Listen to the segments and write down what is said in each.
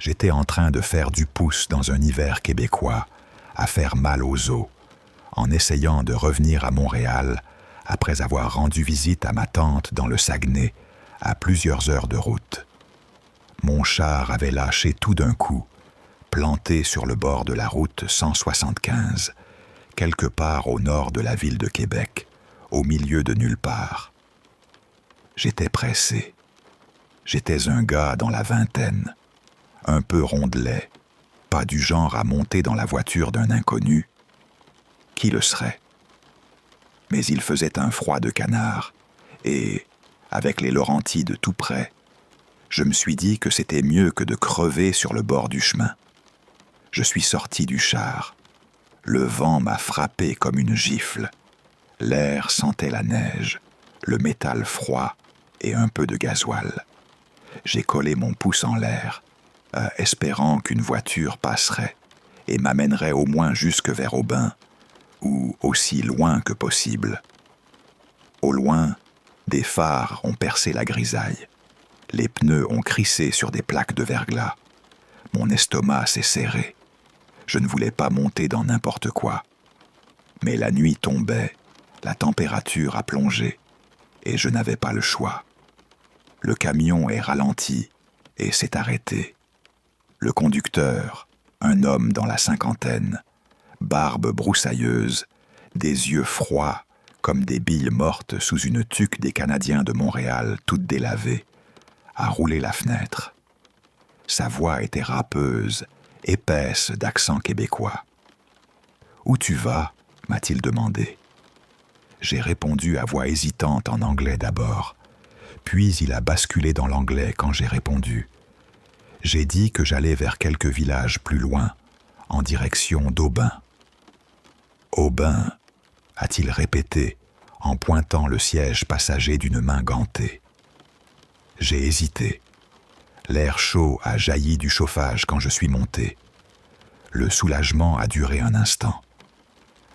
J'étais en train de faire du pouce dans un hiver québécois, à faire mal aux os, en essayant de revenir à Montréal après avoir rendu visite à ma tante dans le Saguenay, à plusieurs heures de route. Mon char avait lâché tout d'un coup, planté sur le bord de la route 175, quelque part au nord de la ville de Québec, au milieu de nulle part. J'étais pressé. J'étais un gars dans la vingtaine, un peu rondelet, pas du genre à monter dans la voiture d'un inconnu. Qui le serait? Mais il faisait un froid de canard, et, avec les Laurentides tout près, je me suis dit que c'était mieux que de crever sur le bord du chemin. Je suis sorti du char. Le vent m'a frappé comme une gifle. L'air sentait la neige, le métal froid et un peu de gasoil. J'ai collé mon pouce en l'air, espérant qu'une voiture passerait et m'amènerait au moins jusque vers Aubin, ou aussi loin que possible. Au loin, des phares ont percé la grisaille. Les pneus ont crissé sur des plaques de verglas. Mon estomac s'est serré. Je ne voulais pas monter dans n'importe quoi. Mais la nuit tombait, la température a plongé, et je n'avais pas le choix. Le camion est ralenti et s'est arrêté. Le conducteur, un homme dans la cinquantaine, barbe broussailleuse, des yeux froids comme des billes mortes sous une tuque des Canadiens de Montréal toute délavée, a roulé la fenêtre. Sa voix était râpeuse, épaisse d'accent québécois. « Où tu vas ?» m'a-t-il demandé. J'ai répondu à voix hésitante en anglais d'abord, puis il a basculé dans l'anglais quand j'ai répondu. J'ai dit que j'allais vers quelques villages plus loin, en direction d'Aubin. « Aubin » a-t-il répété, en pointant le siège passager d'une main gantée. J'ai hésité. L'air chaud a jailli du chauffage quand je suis monté. Le soulagement a duré un instant.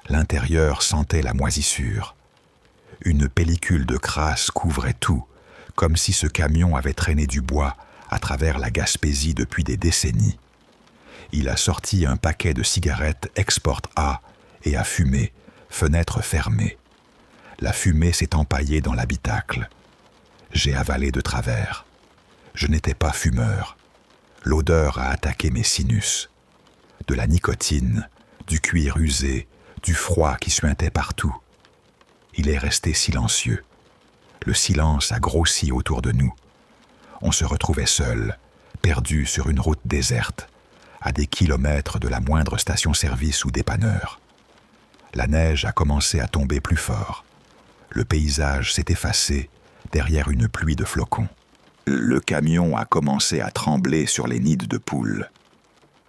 L'intérieur sentait la moisissure. Une pellicule de crasse couvrait tout, comme si ce camion avait traîné du bois à travers la Gaspésie depuis des décennies. Il a sorti un paquet de cigarettes Export A et a fumé, fenêtre fermée. La fumée s'est empaillée dans l'habitacle. J'ai avalé de travers. Je n'étais pas fumeur. L'odeur a attaqué mes sinus. De la nicotine, du cuir usé, du froid qui suintait partout. Il est resté silencieux. Le silence a grossi autour de nous. On se retrouvait seul, perdu sur une route déserte, à des kilomètres de la moindre station-service ou dépanneur. La neige a commencé à tomber plus fort. Le paysage s'est effacé derrière une pluie de flocons. Le camion a commencé à trembler sur les nids de poules.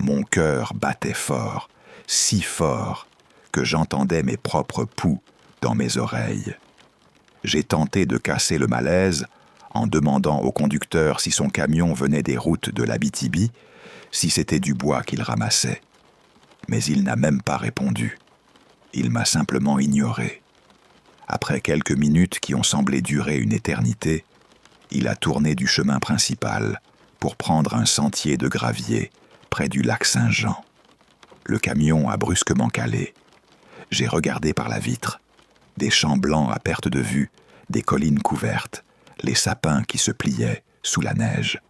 Mon cœur battait fort, si fort, que j'entendais mes propres poux dans mes oreilles. J'ai tenté de casser le malaise en demandant au conducteur si son camion venait des routes de l'Abitibi, si c'était du bois qu'il ramassait. Mais il n'a même pas répondu. Il m'a simplement ignoré. Après quelques minutes qui ont semblé durer une éternité, il a tourné du chemin principal pour prendre un sentier de gravier près du lac Saint-Jean. Le camion a brusquement calé. J'ai regardé par la vitre. Des champs blancs à perte de vue, des collines couvertes, les sapins qui se pliaient sous la neige.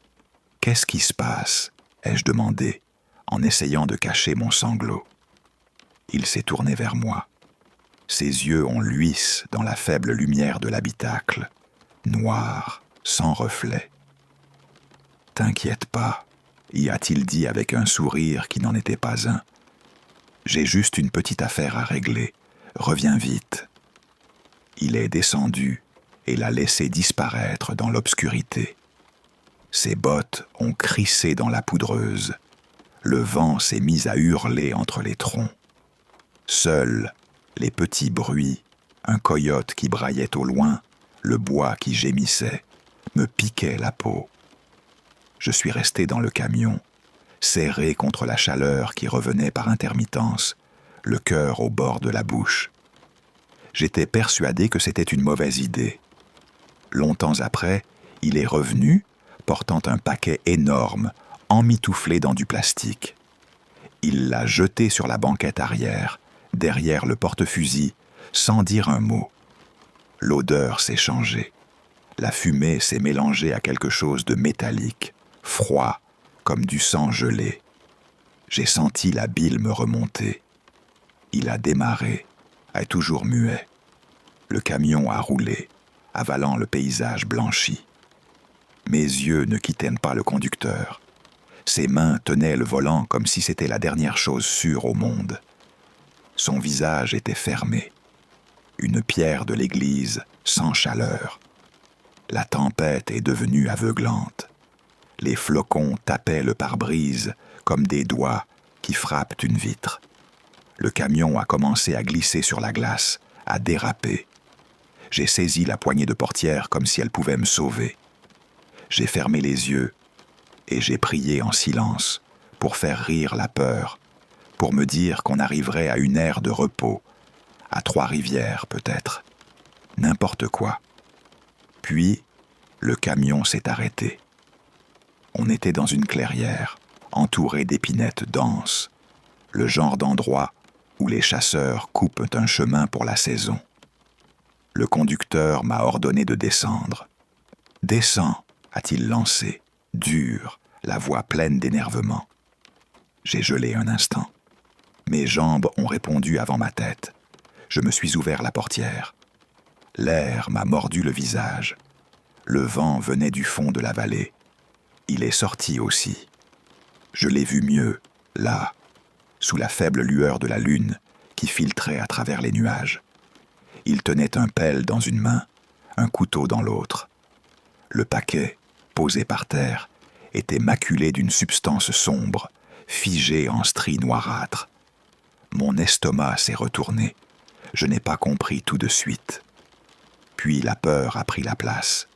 « Qu'est-ce qui se passe ?» ai-je demandé, en essayant de cacher mon sanglot. Il s'est tourné vers moi. Ses yeux ont luisé dans la faible lumière de l'habitacle, noirs, sans reflet. « T'inquiète pas », y a-t-il dit avec un sourire qui n'en était pas un. « J'ai juste une petite affaire à régler. Reviens vite. » Il est descendu et l'a laissé disparaître dans l'obscurité. Ses bottes ont crissé dans la poudreuse. Le vent s'est mis à hurler entre les troncs. Seuls les petits bruits, un coyote qui braillait au loin, le bois qui gémissait, me piquaient la peau. Je suis resté dans le camion, serré contre la chaleur qui revenait par intermittence, le cœur au bord de la bouche. J'étais persuadé que c'était une mauvaise idée. Longtemps après, il est revenu, portant un paquet énorme, emmitouflée dans du plastique. Il l'a jetée sur la banquette arrière, derrière le porte-fusil, sans dire un mot. L'odeur s'est changée. La fumée s'est mélangée à quelque chose de métallique, froid, comme du sang gelé. J'ai senti la bile me remonter. Il a démarré, est toujours muet. Le camion a roulé, avalant le paysage blanchi. Mes yeux ne quittaient pas le conducteur. Ses mains tenaient le volant comme si c'était la dernière chose sûre au monde. Son visage était fermé. Une pierre de l'église sans chaleur. La tempête est devenue aveuglante. Les flocons tapaient le pare-brise comme des doigts qui frappent une vitre. Le camion a commencé à glisser sur la glace, à déraper. J'ai saisi la poignée de portière comme si elle pouvait me sauver. J'ai fermé les yeux et j'ai prié en silence pour faire rire la peur, pour me dire qu'on arriverait à une ère de repos, à Trois-Rivières peut-être, n'importe quoi. Puis, le camion s'est arrêté. On était dans une clairière, entourée d'épinettes denses, le genre d'endroit où les chasseurs coupent un chemin pour la saison. Le conducteur m'a ordonné de descendre. « Descends !» a-t-il lancé, dur, la voix pleine d'énervement. J'ai gelé un instant. Mes jambes ont répondu avant ma tête. Je me suis ouvert la portière. L'air m'a mordu le visage. Le vent venait du fond de la vallée. Il est sorti aussi. Je l'ai vu mieux, là, sous la faible lueur de la lune qui filtrait à travers les nuages. Il tenait un pelle dans une main, un couteau dans l'autre. Le paquet, posé par terre, était maculé d'une substance sombre, figée en stries noirâtres. Mon estomac s'est retourné. Je n'ai pas compris tout de suite. Puis la peur a pris la place.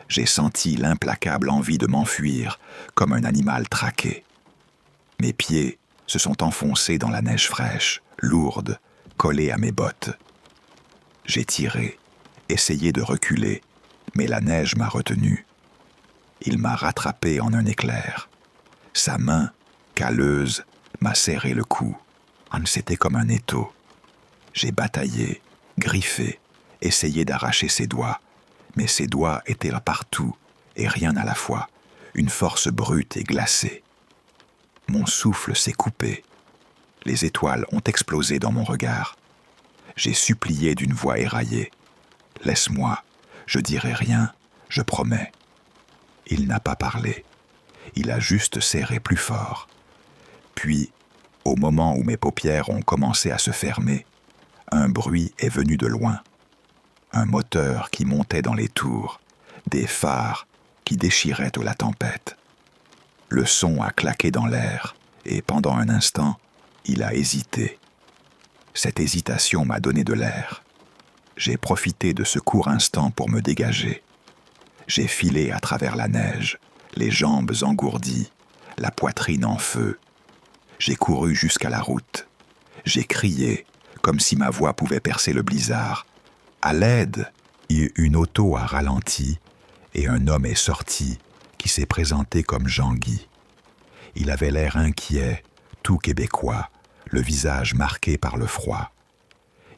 J'ai senti l'implacable envie de m'enfuir, comme un animal traqué. Mes pieds se sont enfoncés dans la neige fraîche, lourde, collée à mes bottes. J'ai tiré, essayé de reculer, mais la neige m'a retenu. Il m'a rattrapé en un éclair. Sa main, calleuse, m'a serré le cou. C'était comme un étau. J'ai bataillé, griffé, essayé d'arracher ses doigts, mais ses doigts étaient là partout, et rien à la fois, une force brute et glacée. Mon souffle s'est coupé. Les étoiles ont explosé dans mon regard. J'ai supplié d'une voix éraillée. « Laisse-moi, je dirai rien, je promets. » Il n'a pas parlé. Il a juste serré plus fort. Puis, au moment où mes paupières ont commencé à se fermer, un bruit est venu de loin. Un moteur qui montait dans les tours, des phares qui déchiraient à la tempête. Le son a claqué dans l'air et pendant un instant, il a hésité. Cette hésitation m'a donné de l'air. J'ai profité de ce court instant pour me dégager. J'ai filé à travers la neige, les jambes engourdies, la poitrine en feu. J'ai couru jusqu'à la route. J'ai crié, comme si ma voix pouvait percer le blizzard. « À l'aide !» Une auto a ralenti et un homme est sorti qui s'est présenté comme Jean-Guy. Il avait l'air inquiet, tout québécois, le visage marqué par le froid.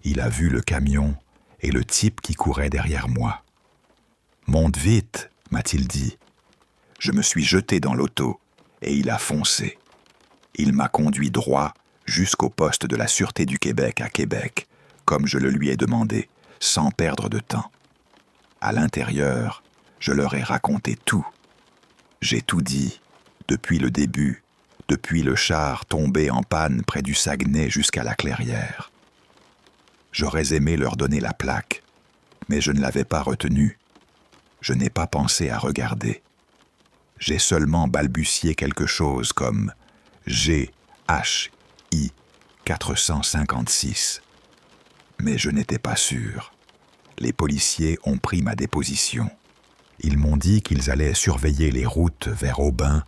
Il a vu le camion et le type qui courait derrière moi. « Monte vite !» m'a-t-il dit. Je me suis jeté dans l'auto et il a foncé. Il m'a conduit droit jusqu'au poste de la Sûreté du Québec à Québec, comme je le lui ai demandé, sans perdre de temps. À l'intérieur, je leur ai raconté tout. J'ai tout dit, depuis le début, depuis le char tombé en panne près du Saguenay jusqu'à la Clairière. J'aurais aimé leur donner la plaque, mais je ne l'avais pas retenue. Je n'ai pas pensé à regarder. J'ai seulement balbutié quelque chose comme G-H-I 456. Mais je n'étais pas sûr. Les policiers ont pris ma déposition. Ils m'ont dit qu'ils allaient surveiller les routes vers Aubin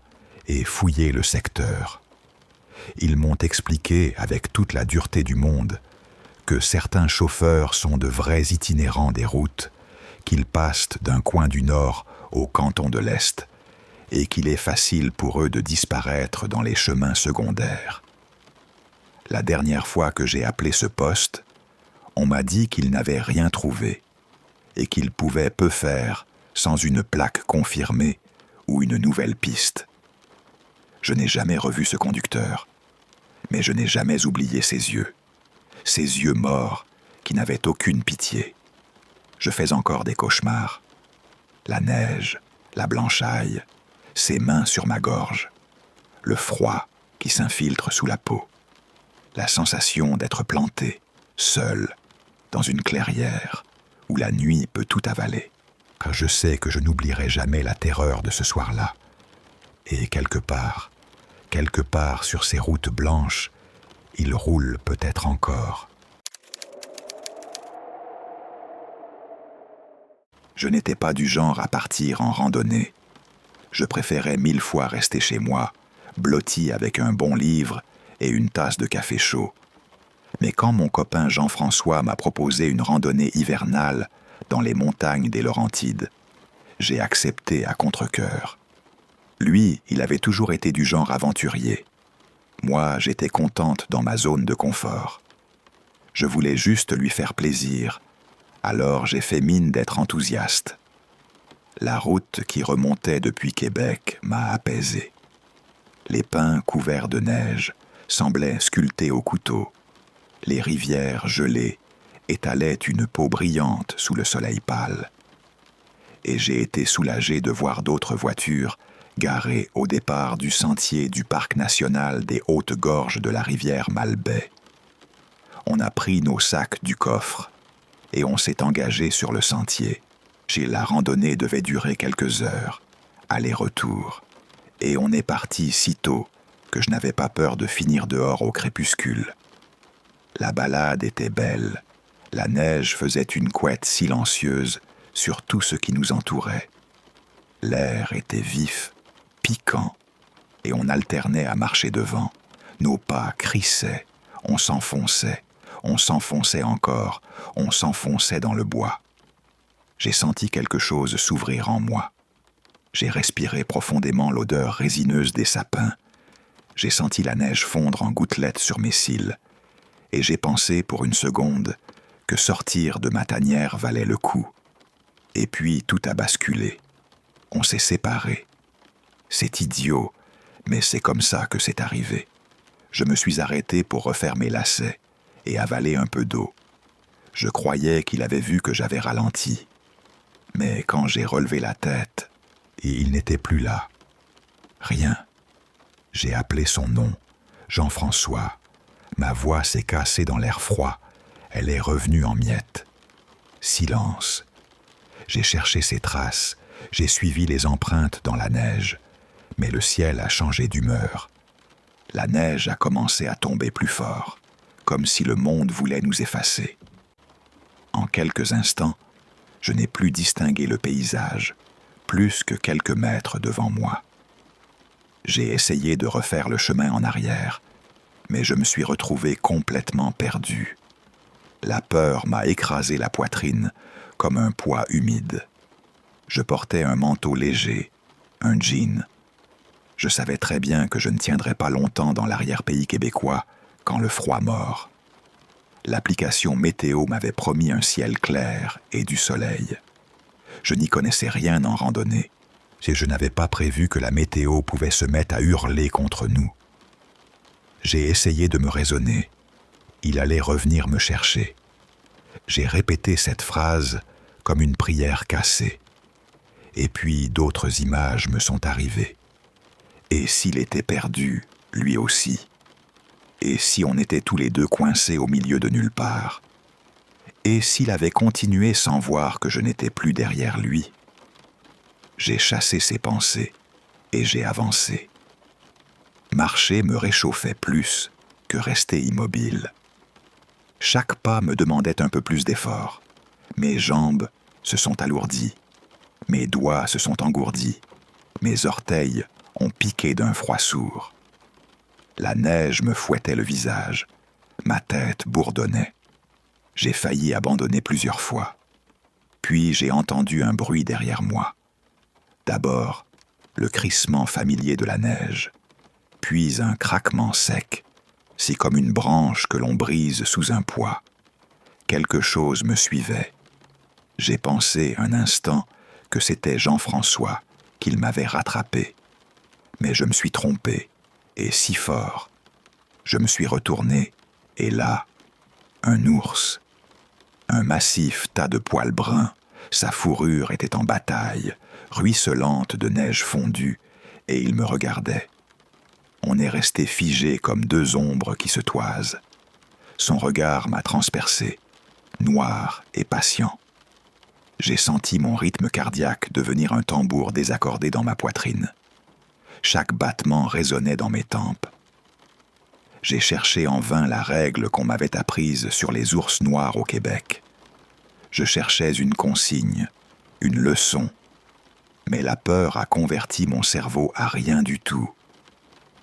et fouiller le secteur. Ils m'ont expliqué, avec toute la dureté du monde, que certains chauffeurs sont de vrais itinérants des routes, qu'ils passent d'un coin du nord au canton de l'Est, et qu'il est facile pour eux de disparaître dans les chemins secondaires. La dernière fois que j'ai appelé ce poste, on m'a dit qu'ils n'avaient rien trouvé et qu'ils pouvaient peu faire sans une plaque confirmée ou une nouvelle piste. Je n'ai jamais revu ce conducteur, mais je n'ai jamais oublié ses yeux morts qui n'avaient aucune pitié. Je fais encore des cauchemars. La neige, la blanchaille, ses mains sur ma gorge, le froid qui s'infiltre sous la peau, la sensation d'être planté, seul, dans une clairière où la nuit peut tout avaler. Car je sais que je n'oublierai jamais la terreur de ce soir-là. Et quelque part sur ces routes blanches, il roule peut-être encore. Je n'étais pas du genre à partir en randonnée. Je préférais 1000 fois rester chez moi, blotti avec un bon livre et une tasse de café chaud. Mais quand mon copain Jean-François m'a proposé une randonnée hivernale dans les montagnes des Laurentides, j'ai accepté à contre-cœur. Lui, il avait toujours été du genre aventurier. Moi, j'étais contente dans ma zone de confort. Je voulais juste lui faire plaisir, alors j'ai fait mine d'être enthousiaste. La route qui remontait depuis Québec m'a apaisé. Les pins couverts de neige semblaient sculptés au couteau. Les rivières gelées étalaient une peau brillante sous le soleil pâle. Et j'ai été soulagé de voir d'autres voitures garées au départ du sentier du parc national des Hautes-Gorges de la rivière Malbaie. On a pris nos sacs du coffre et on s'est engagé sur le sentier. La randonnée devait durer quelques heures, aller-retour, et on est parti si tôt que je n'avais pas peur de finir dehors au crépuscule. La balade était belle, la neige faisait une couette silencieuse sur tout ce qui nous entourait. L'air était vif, piquant, et on alternait à marcher devant. Nos pas crissaient, on s'enfonçait encore, on s'enfonçait dans le bois. J'ai senti quelque chose s'ouvrir en moi. J'ai respiré profondément l'odeur résineuse des sapins. J'ai senti la neige fondre en gouttelettes sur mes cils. Et j'ai pensé pour une seconde que sortir de ma tanière valait le coup. Et puis tout a basculé. On s'est séparés. C'est idiot, mais c'est comme ça que c'est arrivé. Je me suis arrêté pour refaire mes lacets et avaler un peu d'eau. Je croyais qu'il avait vu que j'avais ralenti. Mais quand j'ai relevé la tête, il n'était plus là. Rien. J'ai appelé son nom, Jean-François. Ma voix s'est cassée dans l'air froid. Elle est revenue en miettes. Silence. J'ai cherché ses traces. J'ai suivi les empreintes dans la neige. Mais le ciel a changé d'humeur. La neige a commencé à tomber plus fort, comme si le monde voulait nous effacer. En quelques instants, je n'ai plus distingué le paysage, plus que quelques mètres devant moi. J'ai essayé de refaire le chemin en arrière, mais je me suis retrouvé complètement perdu. La peur m'a écrasé la poitrine comme un poids humide. Je portais un manteau léger, un jean. Je savais très bien que je ne tiendrais pas longtemps dans l'arrière-pays québécois quand le froid mord. L'application météo m'avait promis un ciel clair et du soleil. Je n'y connaissais rien en randonnée. Et je n'avais pas prévu que la météo pouvait se mettre à hurler contre nous. J'ai essayé de me raisonner. Il allait revenir me chercher. J'ai répété cette phrase comme une prière cassée. Et puis d'autres images me sont arrivées. Et s'il était perdu, lui aussi? Et si on était tous les deux coincés au milieu de nulle part? Et s'il avait continué sans voir que je n'étais plus derrière lui? J'ai chassé ces pensées et j'ai avancé. Marcher me réchauffait plus que rester immobile. Chaque pas me demandait un peu plus d'effort. Mes jambes se sont alourdies. Mes doigts se sont engourdis. Mes orteils ont piqué d'un froid sourd. La neige me fouettait le visage. Ma tête bourdonnait. J'ai failli abandonner plusieurs fois. Puis j'ai entendu un bruit derrière moi. D'abord, le crissement familier de la neige, puis un craquement sec, si comme une branche que l'on brise sous un poids. Quelque chose me suivait. J'ai pensé un instant que c'était Jean-François, qu'il m'avait rattrapé. Mais je me suis trompé, et si fort. Je me suis retourné, et là, un ours. Un massif tas de poils bruns, sa fourrure était en bataille, ruisselante de neige fondue, et il me regardait. On est resté figé comme deux ombres qui se toisent. Son regard m'a transpercé, noir et patient. J'ai senti mon rythme cardiaque devenir un tambour désaccordé dans ma poitrine. Chaque battement résonnait dans mes tempes. J'ai cherché en vain la règle qu'on m'avait apprise sur les ours noirs au Québec. Je cherchais une consigne, une leçon. Mais la peur a converti mon cerveau à rien du tout.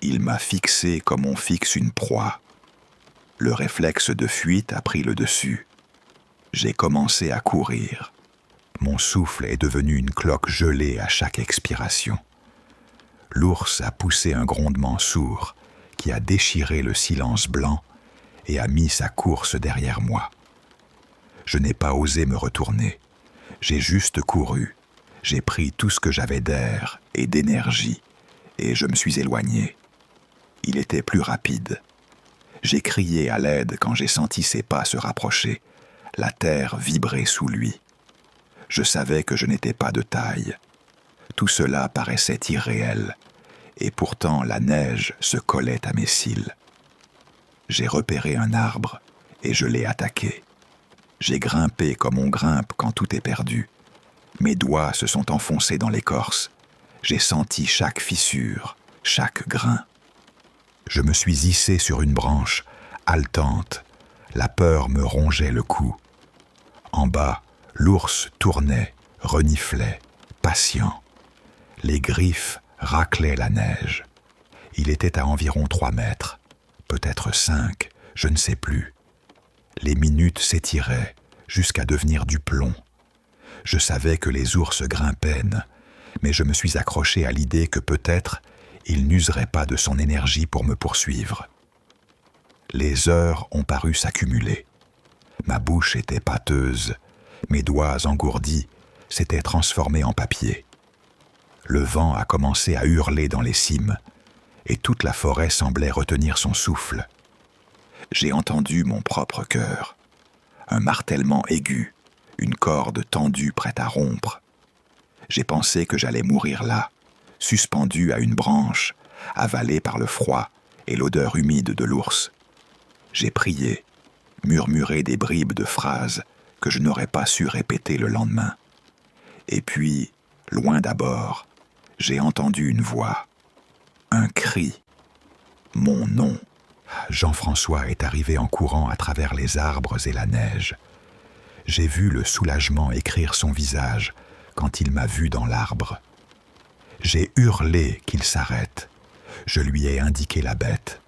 Il m'a fixé comme on fixe une proie. Le réflexe de fuite a pris le dessus. J'ai commencé à courir. Mon souffle est devenu une cloque gelée à chaque expiration. L'ours a poussé un grondement sourd qui a déchiré le silence blanc et a mis sa course derrière moi. Je n'ai pas osé me retourner. J'ai juste couru. J'ai pris tout ce que j'avais d'air et d'énergie et je me suis éloigné. Il était plus rapide. J'ai crié à l'aide quand j'ai senti ses pas se rapprocher, la terre vibrer sous lui. Je savais que je n'étais pas de taille. Tout cela paraissait irréel, et pourtant la neige se collait à mes cils. J'ai repéré un arbre, et je l'ai attaqué. J'ai grimpé comme on grimpe quand tout est perdu. Mes doigts se sont enfoncés dans l'écorce. J'ai senti chaque fissure, chaque grain. Je me suis hissé sur une branche, haletante. La peur me rongeait le cou. En bas, l'ours tournait, reniflait, patient. Les griffes raclaient la neige. Il était à environ 3 mètres, peut-être 5, je ne sais plus. Les minutes s'étiraient jusqu'à devenir du plomb. Je savais que les ours grimpaient, mais je me suis accroché à l'idée que peut-être il n'userait pas de son énergie pour me poursuivre. Les heures ont paru s'accumuler. Ma bouche était pâteuse, mes doigts engourdis s'étaient transformés en papier. Le vent a commencé à hurler dans les cimes, et toute la forêt semblait retenir son souffle. J'ai entendu mon propre cœur, un martèlement aigu, une corde tendue prête à rompre. J'ai pensé que j'allais mourir là, suspendu à une branche, avalé par le froid et l'odeur humide de l'ours. J'ai prié, murmuré des bribes de phrases que je n'aurais pas su répéter le lendemain. Et puis, loin d'abord, j'ai entendu une voix, un cri, mon nom. Jean-François est arrivé en courant à travers les arbres et la neige. J'ai vu le soulagement écrire son visage quand il m'a vu dans l'arbre. J'ai hurlé qu'il s'arrête. Je lui ai indiqué la bête.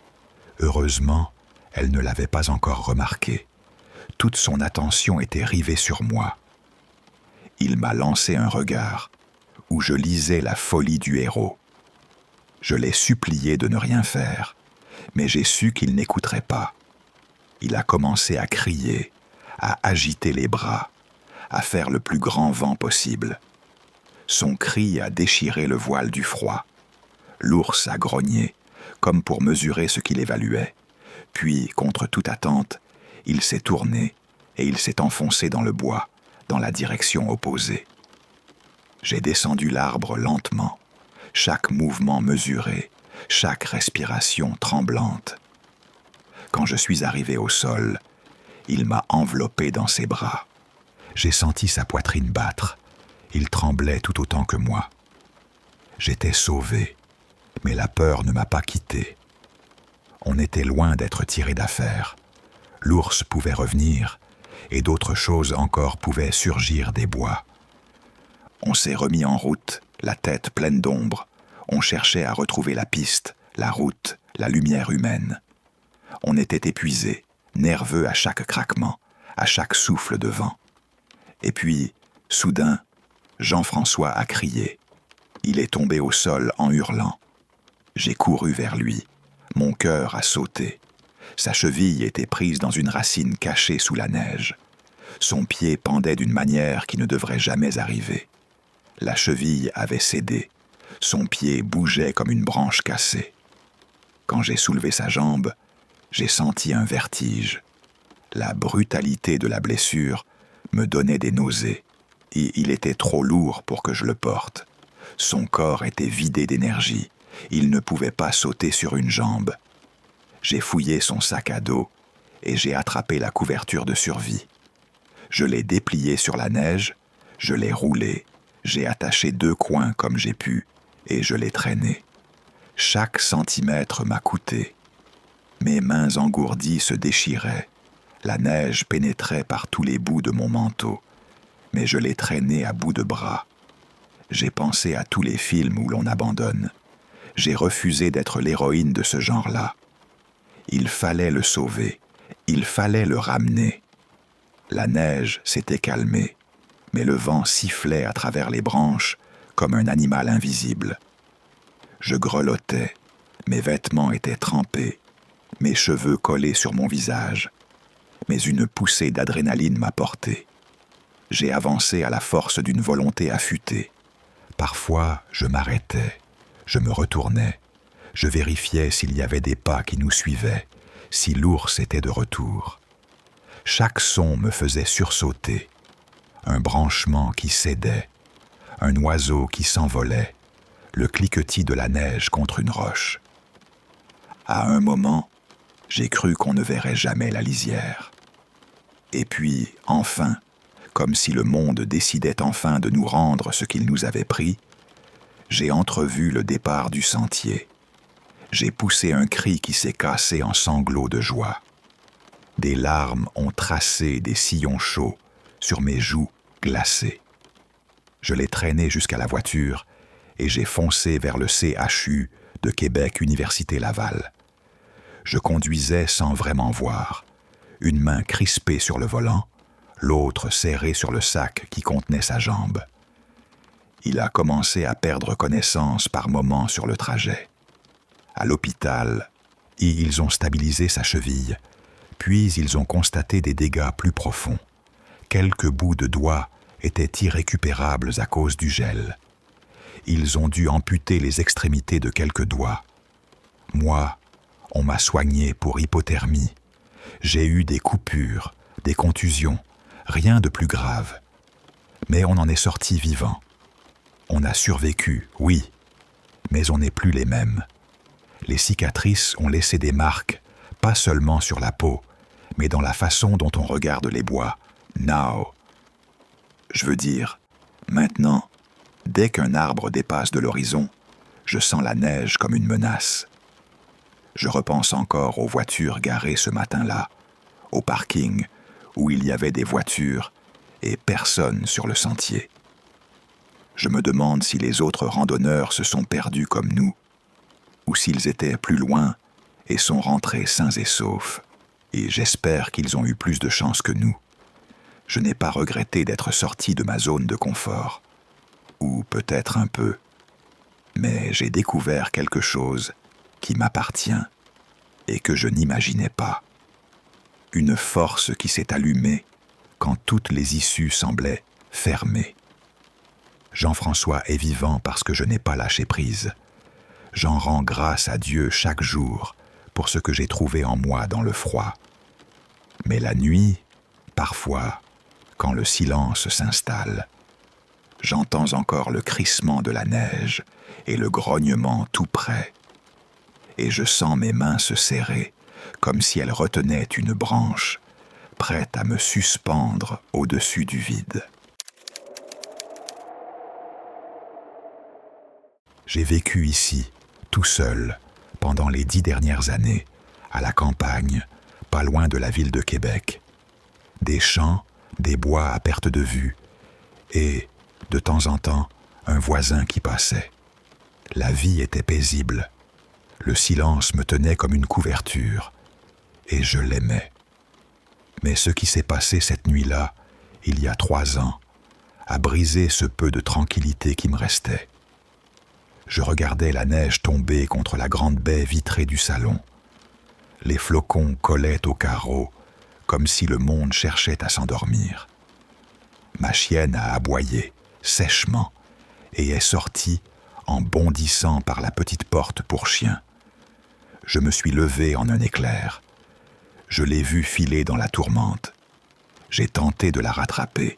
Heureusement, elle ne l'avait pas encore remarqué. Toute son attention était rivée sur moi. Il m'a lancé un regard où je lisais la folie du héros. Je l'ai supplié de ne rien faire, mais j'ai su qu'il n'écouterait pas. Il a commencé à crier, à agiter les bras, à faire le plus grand vent possible. Son cri a déchiré le voile du froid. L'ours a grogné, comme pour mesurer ce qu'il évaluait. Puis, contre toute attente, il s'est tourné et il s'est enfoncé dans le bois, dans la direction opposée. J'ai descendu l'arbre lentement, chaque mouvement mesuré, chaque respiration tremblante. Quand je suis arrivé au sol, il m'a enveloppé dans ses bras. J'ai senti sa poitrine battre. Il tremblait tout autant que moi. J'étais sauvé, mais la peur ne m'a pas quitté. On était loin d'être tiré d'affaire. L'ours pouvait revenir, et d'autres choses encore pouvaient surgir des bois. On s'est remis en route, la tête pleine d'ombre. On cherchait à retrouver la piste, la route, la lumière humaine. On était épuisés, nerveux à chaque craquement, à chaque souffle de vent. Et puis, soudain, Jean-François a crié. Il est tombé au sol en hurlant. J'ai couru vers lui. Mon cœur a sauté. Sa cheville était prise dans une racine cachée sous la neige. Son pied pendait d'une manière qui ne devrait jamais arriver. La cheville avait cédé. Son pied bougeait comme une branche cassée. Quand j'ai soulevé sa jambe, j'ai senti un vertige. La brutalité de la blessure me donnait des nausées, et il était trop lourd pour que je le porte. Son corps était vidé d'énergie. Il ne pouvait pas sauter sur une jambe. J'ai fouillé son sac à dos et j'ai attrapé la couverture de survie. Je l'ai déplié sur la neige, je l'ai roulé, j'ai attaché 2 coins comme j'ai pu et je l'ai traîné. Chaque centimètre m'a coûté. Mes mains engourdies se déchiraient. La neige pénétrait par tous les bouts de mon manteau, mais je l'ai traîné à bout de bras. J'ai pensé à tous les films où l'on abandonne. J'ai refusé d'être l'héroïne de ce genre-là. Il fallait le sauver, il fallait le ramener. La neige s'était calmée, mais le vent sifflait à travers les branches comme un animal invisible. Je grelottais, mes vêtements étaient trempés, mes cheveux collés sur mon visage, mais une poussée d'adrénaline m'a porté. J'ai avancé à la force d'une volonté affûtée. Parfois, je m'arrêtais, je me retournais, je vérifiais s'il y avait des pas qui nous suivaient, si l'ours était de retour. Chaque son me faisait sursauter. Un branchement qui cédait, un oiseau qui s'envolait, le cliquetis de la neige contre une roche. À un moment, j'ai cru qu'on ne verrait jamais la lisière. Et puis, enfin, comme si le monde décidait enfin de nous rendre ce qu'il nous avait pris, j'ai entrevu le départ du sentier. J'ai poussé un cri qui s'est cassé en sanglots de joie. Des larmes ont tracé des sillons chauds sur mes joues glacées. Je l'ai traîné jusqu'à la voiture et j'ai foncé vers le CHU de Québec Université Laval. Je conduisais sans vraiment voir, une main crispée sur le volant, l'autre serrée sur le sac qui contenait sa jambe. Il a commencé à perdre connaissance par moments sur le trajet. À l'hôpital, ils ont stabilisé sa cheville, puis ils ont constaté des dégâts plus profonds. Quelques bouts de doigts étaient irrécupérables à cause du gel. Ils ont dû amputer les extrémités de quelques doigts. Moi, on m'a soigné pour hypothermie. J'ai eu des coupures, des contusions, rien de plus grave. Mais on en est sorti vivant. On a survécu, oui, mais on n'est plus les mêmes. Les cicatrices ont laissé des marques, pas seulement sur la peau, mais dans la façon dont on regarde les bois. Now. Je veux dire, maintenant, dès qu'un arbre dépasse de l'horizon, je sens la neige comme une menace. Je repense encore aux voitures garées ce matin-là, au parking où il y avait des voitures et personne sur le sentier. Je me demande si les autres randonneurs se sont perdus comme nous, ou s'ils étaient plus loin et sont rentrés sains et saufs, et j'espère qu'ils ont eu plus de chance que nous. Je n'ai pas regretté d'être sorti de ma zone de confort, ou peut-être un peu, mais j'ai découvert quelque chose qui m'appartient et que je n'imaginais pas. Une force qui s'est allumée quand toutes les issues semblaient fermées. Jean-François est vivant parce que je n'ai pas lâché prise. J'en rends grâce à Dieu chaque jour pour ce que j'ai trouvé en moi dans le froid. Mais la nuit, parfois, quand le silence s'installe, j'entends encore le crissement de la neige et le grognement tout près. Et je sens mes mains se serrer, comme si elles retenaient une branche, prête à me suspendre au-dessus du vide. J'ai vécu ici, tout seul, pendant les 10 dernières années, à la campagne, pas loin de la ville de Québec. Des champs, des bois à perte de vue, et, de temps en temps, un voisin qui passait. La vie était paisible. Le silence me tenait comme une couverture, et je l'aimais. Mais ce qui s'est passé cette nuit-là, il y a 3 ans, a brisé ce peu de tranquillité qui me restait. Je regardais la neige tomber contre la grande baie vitrée du salon. Les flocons collaient aux carreaux, comme si le monde cherchait à s'endormir. Ma chienne a aboyé, sèchement, et est sortie en bondissant par la petite porte pour chien. Je me suis levé en un éclair. Je l'ai vue filer dans la tourmente. J'ai tenté de la rattraper,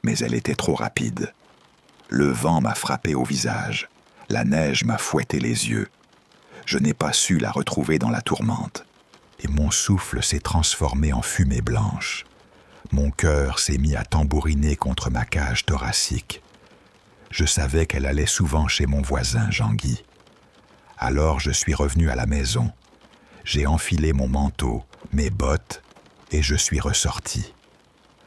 mais elle était trop rapide. Le vent m'a frappé au visage. La neige m'a fouetté les yeux. Je n'ai pas su la retrouver dans la tourmente. Et mon souffle s'est transformé en fumée blanche. Mon cœur s'est mis à tambouriner contre ma cage thoracique. Je savais qu'elle allait souvent chez mon voisin, Jean-Guy. Alors je suis revenu à la maison. J'ai enfilé mon manteau, mes bottes, et je suis ressorti.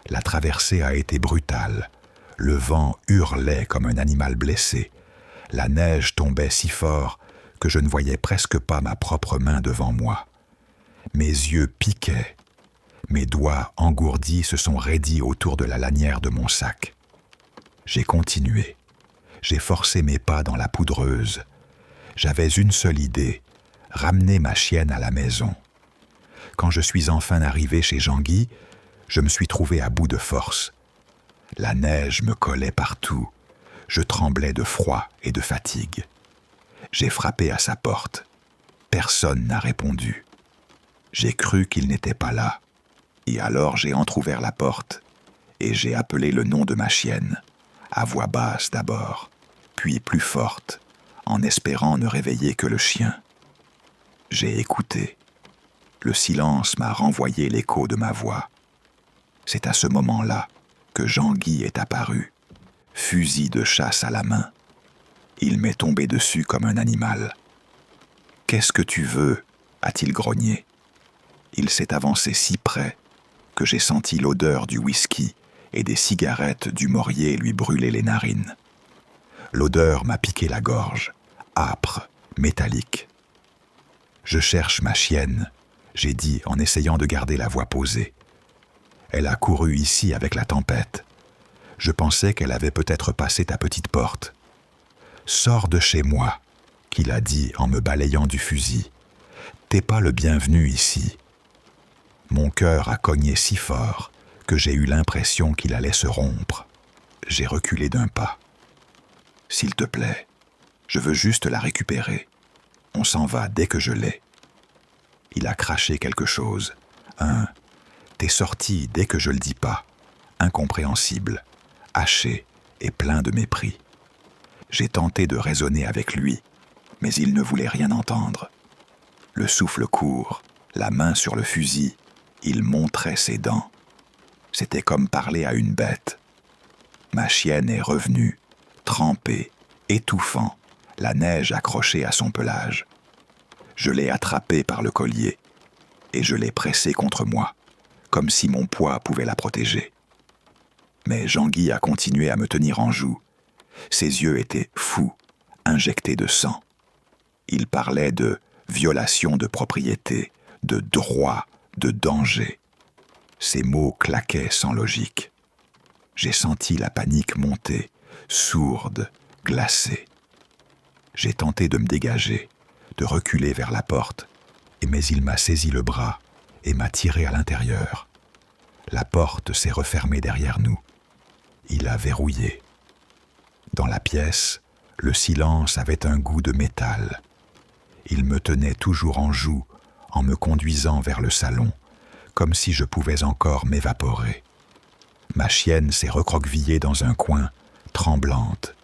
La traversée a été brutale. Le vent hurlait comme un animal blessé. La neige tombait si fort que je ne voyais presque pas ma propre main devant moi. Mes yeux piquaient. Mes doigts engourdis se sont raidis autour de la lanière de mon sac. J'ai continué. J'ai forcé mes pas dans la poudreuse. J'avais une seule idée, ramener ma chienne à la maison. Quand je suis enfin arrivé chez Jean-Guy, je me suis trouvé à bout de force. La neige me collait partout. Je tremblais de froid et de fatigue. J'ai frappé à sa porte. Personne n'a répondu. J'ai cru qu'il n'était pas là. Et alors j'ai entrouvert la porte et j'ai appelé le nom de ma chienne, à voix basse d'abord, puis plus forte, en espérant ne réveiller que le chien. J'ai écouté. Le silence m'a renvoyé l'écho de ma voix. C'est à ce moment-là que Jean-Guy est apparu, fusil de chasse à la main. Il m'est tombé dessus comme un animal. « Qu'est-ce que tu veux » a-t-il grogné. Il s'est avancé si près que j'ai senti l'odeur du whisky et des cigarettes du Morier lui brûler les narines. L'odeur m'a piqué la gorge, âpre, métallique. « Je cherche ma chienne », j'ai dit en essayant de garder la voix posée. Elle a couru ici avec la tempête. Je pensais qu'elle avait peut-être passé ta petite porte. « Sors de chez moi », qu'il a dit en me balayant du fusil. « T'es pas le bienvenu ici. » Mon cœur a cogné si fort que j'ai eu l'impression qu'il allait se rompre. J'ai reculé d'un pas. « S'il te plaît, je veux juste la récupérer. On s'en va dès que je l'ai. » Il a craché quelque chose. T'es sorti dès que je le dis pas. Incompréhensible, haché et plein de mépris. J'ai tenté de raisonner avec lui, mais il ne voulait rien entendre. Le souffle court, la main sur le fusil, il montrait ses dents. C'était comme parler à une bête. Ma chienne est revenue, trempée, étouffant, la neige accrochée à son pelage. Je l'ai attrapée par le collier et je l'ai pressée contre moi, comme si mon poids pouvait la protéger. Mais Jean-Guy a continué à me tenir en joue. Ses yeux étaient fous, injectés de sang. Il parlait de violation de propriété, de droit, de danger. Ces mots claquaient sans logique. J'ai senti la panique monter, sourde, glacée. J'ai tenté de me dégager, de reculer vers la porte, mais il m'a saisi le bras et m'a tiré à l'intérieur. La porte s'est refermée derrière nous. Il a verrouillé. Dans la pièce, le silence avait un goût de métal. Il me tenait toujours en joue en me conduisant vers le salon, comme si je pouvais encore m'évaporer. Ma chienne s'est recroquevillée dans un coin, tremblante.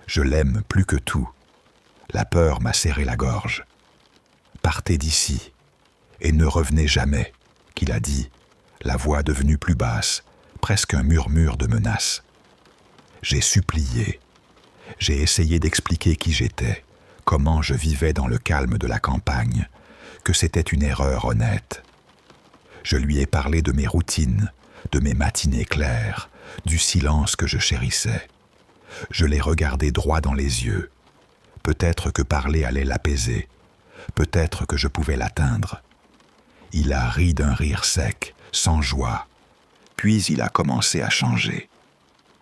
Je l'aime plus que tout. La peur m'a serré la gorge. « Partez d'ici et ne revenez jamais », qu'il a dit, la voix devenue plus basse, presque un murmure de menace. J'ai supplié. J'ai essayé d'expliquer qui j'étais, comment je vivais dans le calme de la campagne, que c'était une erreur honnête. Je lui ai parlé de mes routines, de mes matinées claires, du silence que je chérissais. Je l'ai regardé droit dans les yeux. Peut-être que parler allait l'apaiser. Peut-être que je pouvais l'atteindre. Il a ri d'un rire sec, sans joie. Puis il a commencé à changer.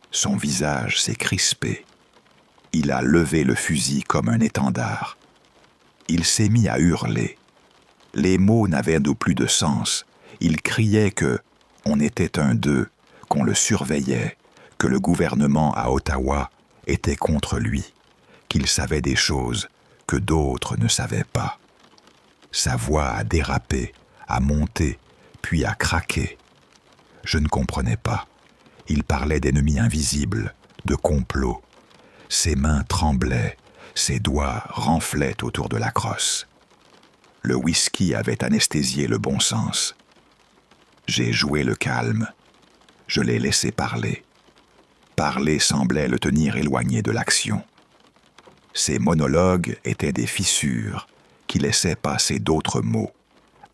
Son visage s'est crispé. Il a levé le fusil comme un étendard. Il s'est mis à hurler. Les mots n'avaient plus de sens. Il criait que on était un d'eux, qu'on le surveillait, que le gouvernement à Ottawa était contre lui, qu'il savait des choses que d'autres ne savaient pas. Sa voix a dérapé, a monté, puis a craqué. Je ne comprenais pas. Il parlait d'ennemis invisibles, de complots. Ses mains tremblaient, ses doigts renflaient autour de la crosse. Le whisky avait anesthésié le bon sens. J'ai joué le calme. Je l'ai laissé parler. Parler semblait le tenir éloigné de l'action. Ses monologues étaient des fissures qui laissaient passer d'autres mots,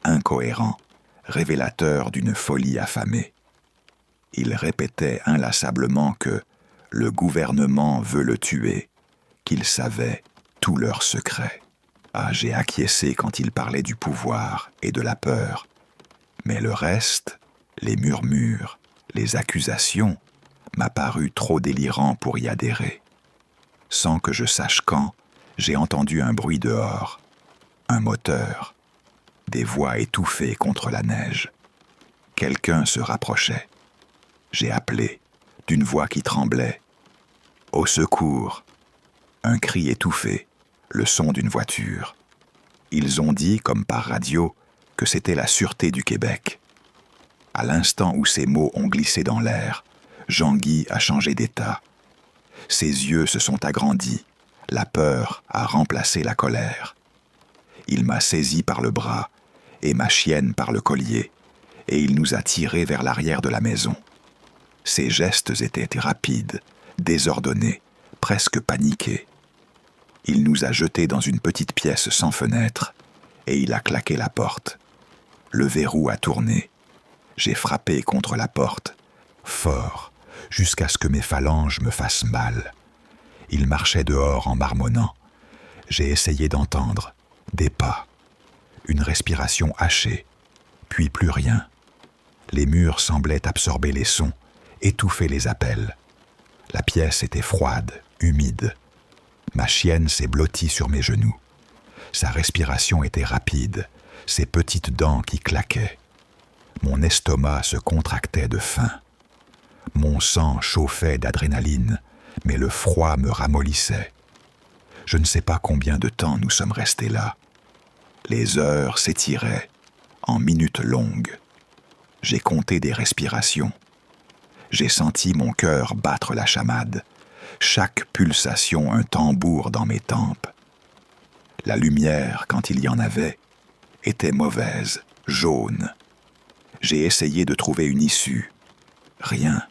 incohérents, révélateurs d'une folie affamée. Il répétait inlassablement que le gouvernement veut le tuer, qu'il savait tous leurs secrets. Ah, j'ai acquiescé quand il parlait du pouvoir et de la peur. Mais le reste, les murmures, les accusations, m'a paru trop délirant pour y adhérer. Sans que je sache quand, j'ai entendu un bruit dehors, un moteur, des voix étouffées contre la neige. Quelqu'un se rapprochait. J'ai appelé, d'une voix qui tremblait. « Au secours !» Un cri étouffé, le son d'une voiture. Ils ont dit, comme par radio, que c'était la Sûreté du Québec. À l'instant où ces mots ont glissé dans l'air, Jean-Guy a changé d'état. Ses yeux se sont agrandis, la peur a remplacé la colère. Il m'a saisi par le bras et ma chienne par le collier, et il nous a tirés vers l'arrière de la maison. Ses gestes étaient rapides, désordonnés, presque paniqués. Il nous a jetés dans une petite pièce sans fenêtre, et il a claqué la porte. Le verrou a tourné. J'ai frappé contre la porte, fort, jusqu'à ce que mes phalanges me fassent mal. Il marchait dehors en marmonnant. J'ai essayé d'entendre des pas, une respiration hachée, puis plus rien. Les murs semblaient absorber les sons, étouffer les appels. La pièce était froide, humide. Ma chienne s'est blottie sur mes genoux. Sa respiration était rapide, ses petites dents qui claquaient. Mon estomac se contractait de faim. Mon sang chauffait d'adrénaline, mais le froid me ramollissait. Je ne sais pas combien de temps nous sommes restés là. Les heures s'étiraient, en minutes longues. J'ai compté des respirations. J'ai senti mon cœur battre la chamade, chaque pulsation un tambour dans mes tempes. La lumière, quand il y en avait, était mauvaise, jaune. J'ai essayé de trouver une issue. Rien.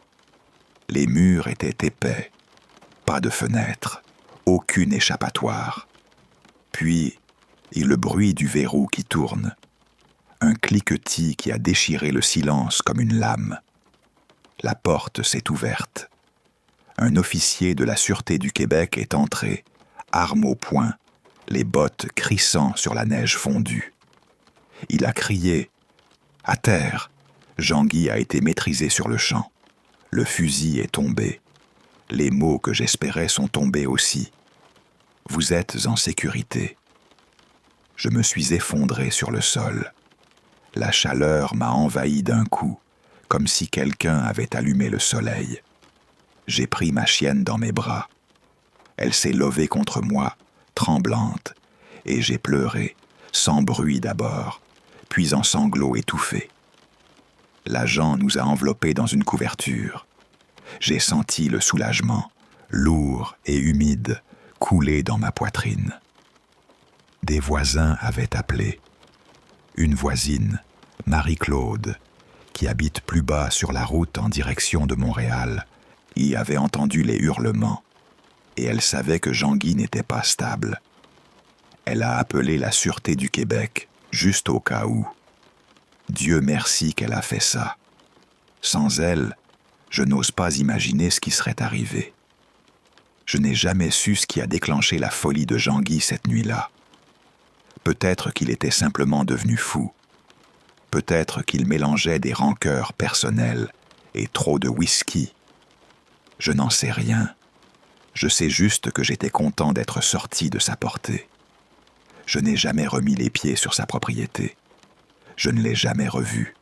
Les murs étaient épais. Pas de fenêtre. Aucune échappatoire. Puis, le bruit du verrou qui tourne. Un cliquetis qui a déchiré le silence comme une lame. La porte s'est ouverte. Un officier de la Sûreté du Québec est entré, arme au poing, les bottes crissant sur la neige fondue. Il a crié « À terre !» Jean-Guy a été maîtrisé sur le champ. Le fusil est tombé. Les mots que j'espérais sont tombés aussi. Vous êtes en sécurité. Je me suis effondré sur le sol. La chaleur m'a envahi d'un coup, comme si quelqu'un avait allumé le soleil. J'ai pris ma chienne dans mes bras. Elle s'est levée contre moi, tremblante, et j'ai pleuré, sans bruit d'abord, puis en sanglots étouffés. L'agent nous a enveloppés dans une couverture. J'ai senti le soulagement, lourd et humide, couler dans ma poitrine. Des voisins avaient appelé. Une voisine, Marie-Claude, qui habite plus bas sur la route en direction de Montréal, y avait entendu les hurlements, et elle savait que Jean-Guy n'était pas stable. Elle a appelé la Sûreté du Québec, juste au cas où. Dieu merci qu'elle a fait ça. Sans elle, je n'ose pas imaginer ce qui serait arrivé. Je n'ai jamais su ce qui a déclenché la folie de Jean-Guy cette nuit-là. Peut-être qu'il était simplement devenu fou. Peut-être qu'il mélangeait des rancœurs personnelles et trop de whisky. Je n'en sais rien. Je sais juste que j'étais content d'être sorti de sa portée. Je n'ai jamais remis les pieds sur sa propriété. Je ne l'ai jamais revu.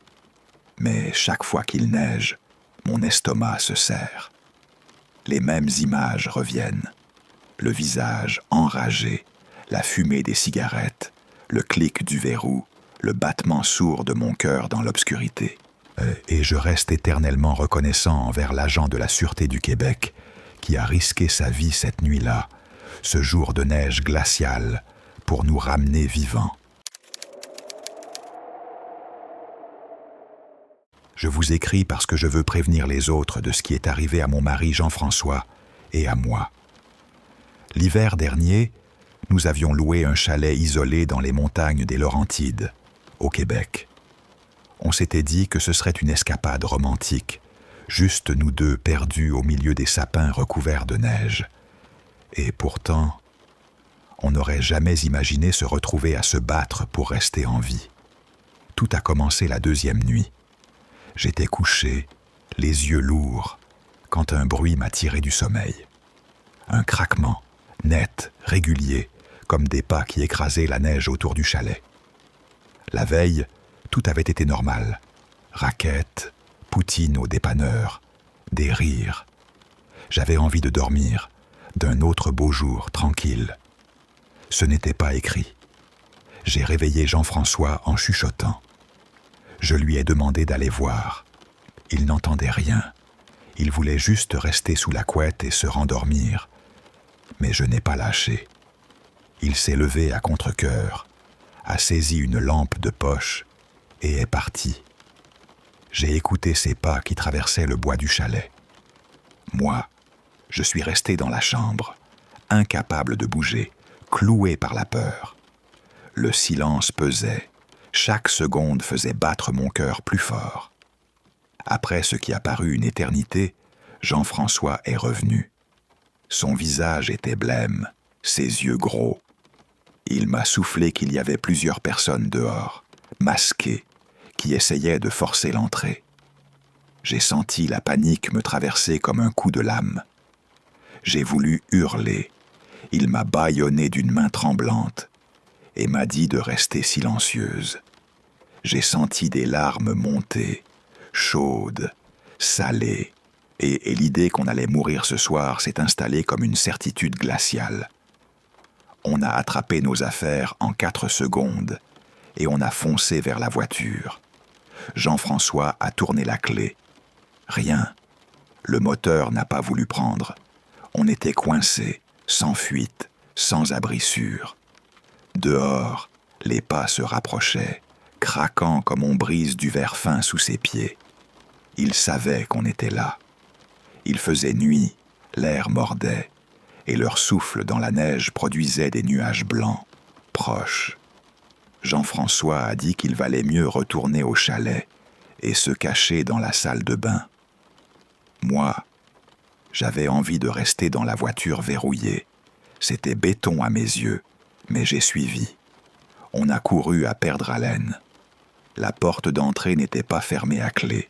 Mais chaque fois qu'il neige, mon estomac se serre. Les mêmes images reviennent. Le visage enragé, la fumée des cigarettes, le clic du verrou, le battement sourd de mon cœur dans l'obscurité. Et je reste éternellement reconnaissant envers l'agent de la Sûreté du Québec qui a risqué sa vie cette nuit-là, ce jour de neige glaciale, pour nous ramener vivants. Je vous écris parce que je veux prévenir les autres de ce qui est arrivé à mon mari Jean-François et à moi. L'hiver dernier, nous avions loué un chalet isolé dans les montagnes des Laurentides, au Québec. On s'était dit que ce serait une escapade romantique, juste nous deux perdus au milieu des sapins recouverts de neige. Et pourtant, on n'aurait jamais imaginé se retrouver à se battre pour rester en vie. Tout a commencé la deuxième nuit. J'étais couché, les yeux lourds, quand un bruit m'a tiré du sommeil. Un craquement, net, régulier, comme des pas qui écrasaient la neige autour du chalet. La veille, tout avait été normal. Raquettes, poutine au dépanneur, des rires. J'avais envie de dormir, d'un autre beau jour, tranquille. Ce n'était pas écrit. J'ai réveillé Jean-François en chuchotant. Je lui ai demandé d'aller voir. Il n'entendait rien. Il voulait juste rester sous la couette et se rendormir. Mais je n'ai pas lâché. Il s'est levé à contre-cœur, a saisi une lampe de poche et est parti. J'ai écouté ses pas qui traversaient le bois du chalet. Moi, je suis resté dans la chambre, incapable de bouger, cloué par la peur. Le silence pesait. Chaque seconde faisait battre mon cœur plus fort. Après ce qui a paru une éternité, Jean-François est revenu. Son visage était blême, ses yeux gros. Il m'a soufflé qu'il y avait plusieurs personnes dehors, masquées, qui essayaient de forcer l'entrée. J'ai senti la panique me traverser comme un coup de lame. J'ai voulu hurler. Il m'a bâillonné d'une main tremblante et m'a dit de rester silencieuse. J'ai senti des larmes monter, chaudes, salées, et l'idée qu'on allait mourir ce soir s'est installée comme une certitude glaciale. On a attrapé nos affaires en 4 secondes et on a foncé vers la voiture. Jean-François a tourné la clé. Rien. Le moteur n'a pas voulu prendre. On était coincés, sans fuite, sans abri sûr. Dehors, les pas se rapprochaient, craquant comme on brise du verre fin sous ses pieds. Ils savaient qu'on était là. Il faisait nuit, l'air mordait, et leur souffle dans la neige produisait des nuages blancs, proches. Jean-François a dit qu'il valait mieux retourner au chalet et se cacher dans la salle de bain. Moi, j'avais envie de rester dans la voiture verrouillée. C'était béton à mes yeux, mais j'ai suivi. On a couru à perdre haleine. La porte d'entrée n'était pas fermée à clé.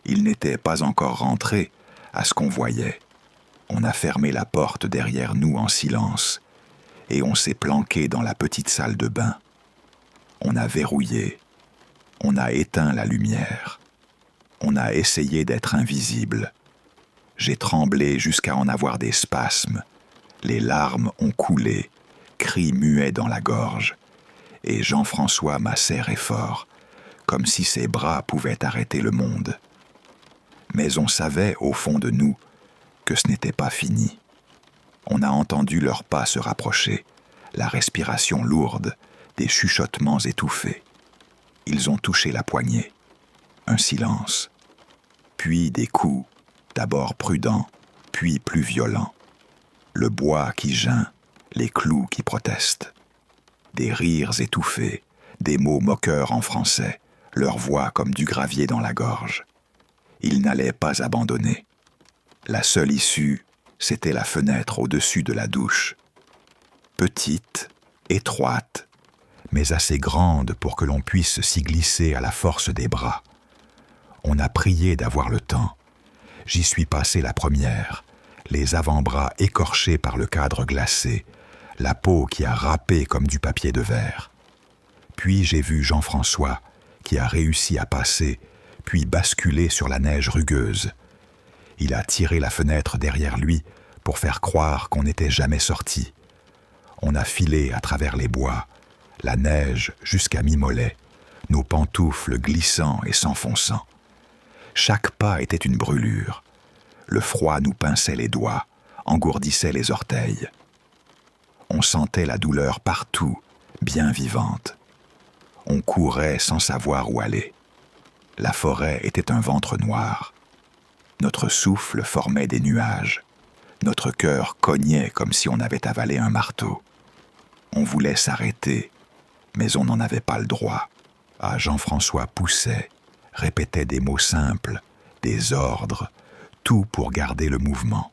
Il n'était pas encore rentré, à ce qu'on voyait. On a fermé la porte derrière nous en silence, et on s'est planqué dans la petite salle de bain. On a verrouillé. On a éteint la lumière. On a essayé d'être invisible. J'ai tremblé jusqu'à en avoir des spasmes. Les larmes ont coulé, cris muets dans la gorge, et Jean-François m'a serré fort, comme si ses bras pouvaient arrêter le monde. Mais on savait, au fond de nous, que ce n'était pas fini. On a entendu leurs pas se rapprocher, la respiration lourde, des chuchotements étouffés. Ils ont touché la poignée. Un silence. Puis des coups, d'abord prudents, puis plus violents. Le bois qui geint, les clous qui protestent. Des rires étouffés, des mots moqueurs en français, leur voix comme du gravier dans la gorge. Ils n'allaient pas abandonner. La seule issue, c'était la fenêtre au-dessus de la douche. Petite, étroite, mais assez grande pour que l'on puisse s'y glisser à la force des bras. On a prié d'avoir le temps. J'y suis passé la première, les avant-bras écorchés par le cadre glacé, la peau qui a râpé comme du papier de verre. Puis j'ai vu Jean-François, qui a réussi à passer, puis basculer sur la neige rugueuse. Il a tiré la fenêtre derrière lui pour faire croire qu'on n'était jamais sorti. On a filé à travers les bois, la neige jusqu'à mi-mollet, nos pantoufles glissant et s'enfonçant. Chaque pas était une brûlure. Le froid nous pinçait les doigts, engourdissait les orteils. On sentait la douleur partout, bien vivante. On courait sans savoir où aller. La forêt était un ventre noir. Notre souffle formait des nuages. Notre cœur cognait comme si on avait avalé un marteau. On voulait s'arrêter, mais on n'en avait pas le droit. Ah, Jean-François poussait, répétait des mots simples, des ordres, tout pour garder le mouvement.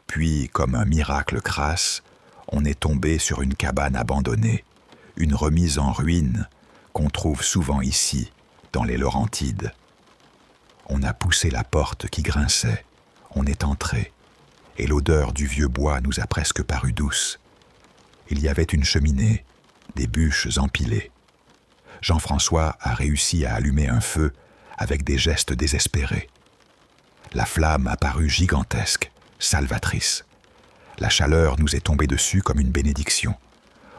Puis, comme un miracle crasse, on est tombé sur une cabane abandonnée, une remise en ruine qu'on trouve souvent ici, dans les Laurentides. On a poussé la porte qui grinçait, on est entré, et l'odeur du vieux bois nous a presque paru douce. Il y avait une cheminée, des bûches empilées. Jean-François a réussi à allumer un feu avec des gestes désespérés. La flamme a paru gigantesque, salvatrice. La chaleur nous est tombée dessus comme une bénédiction.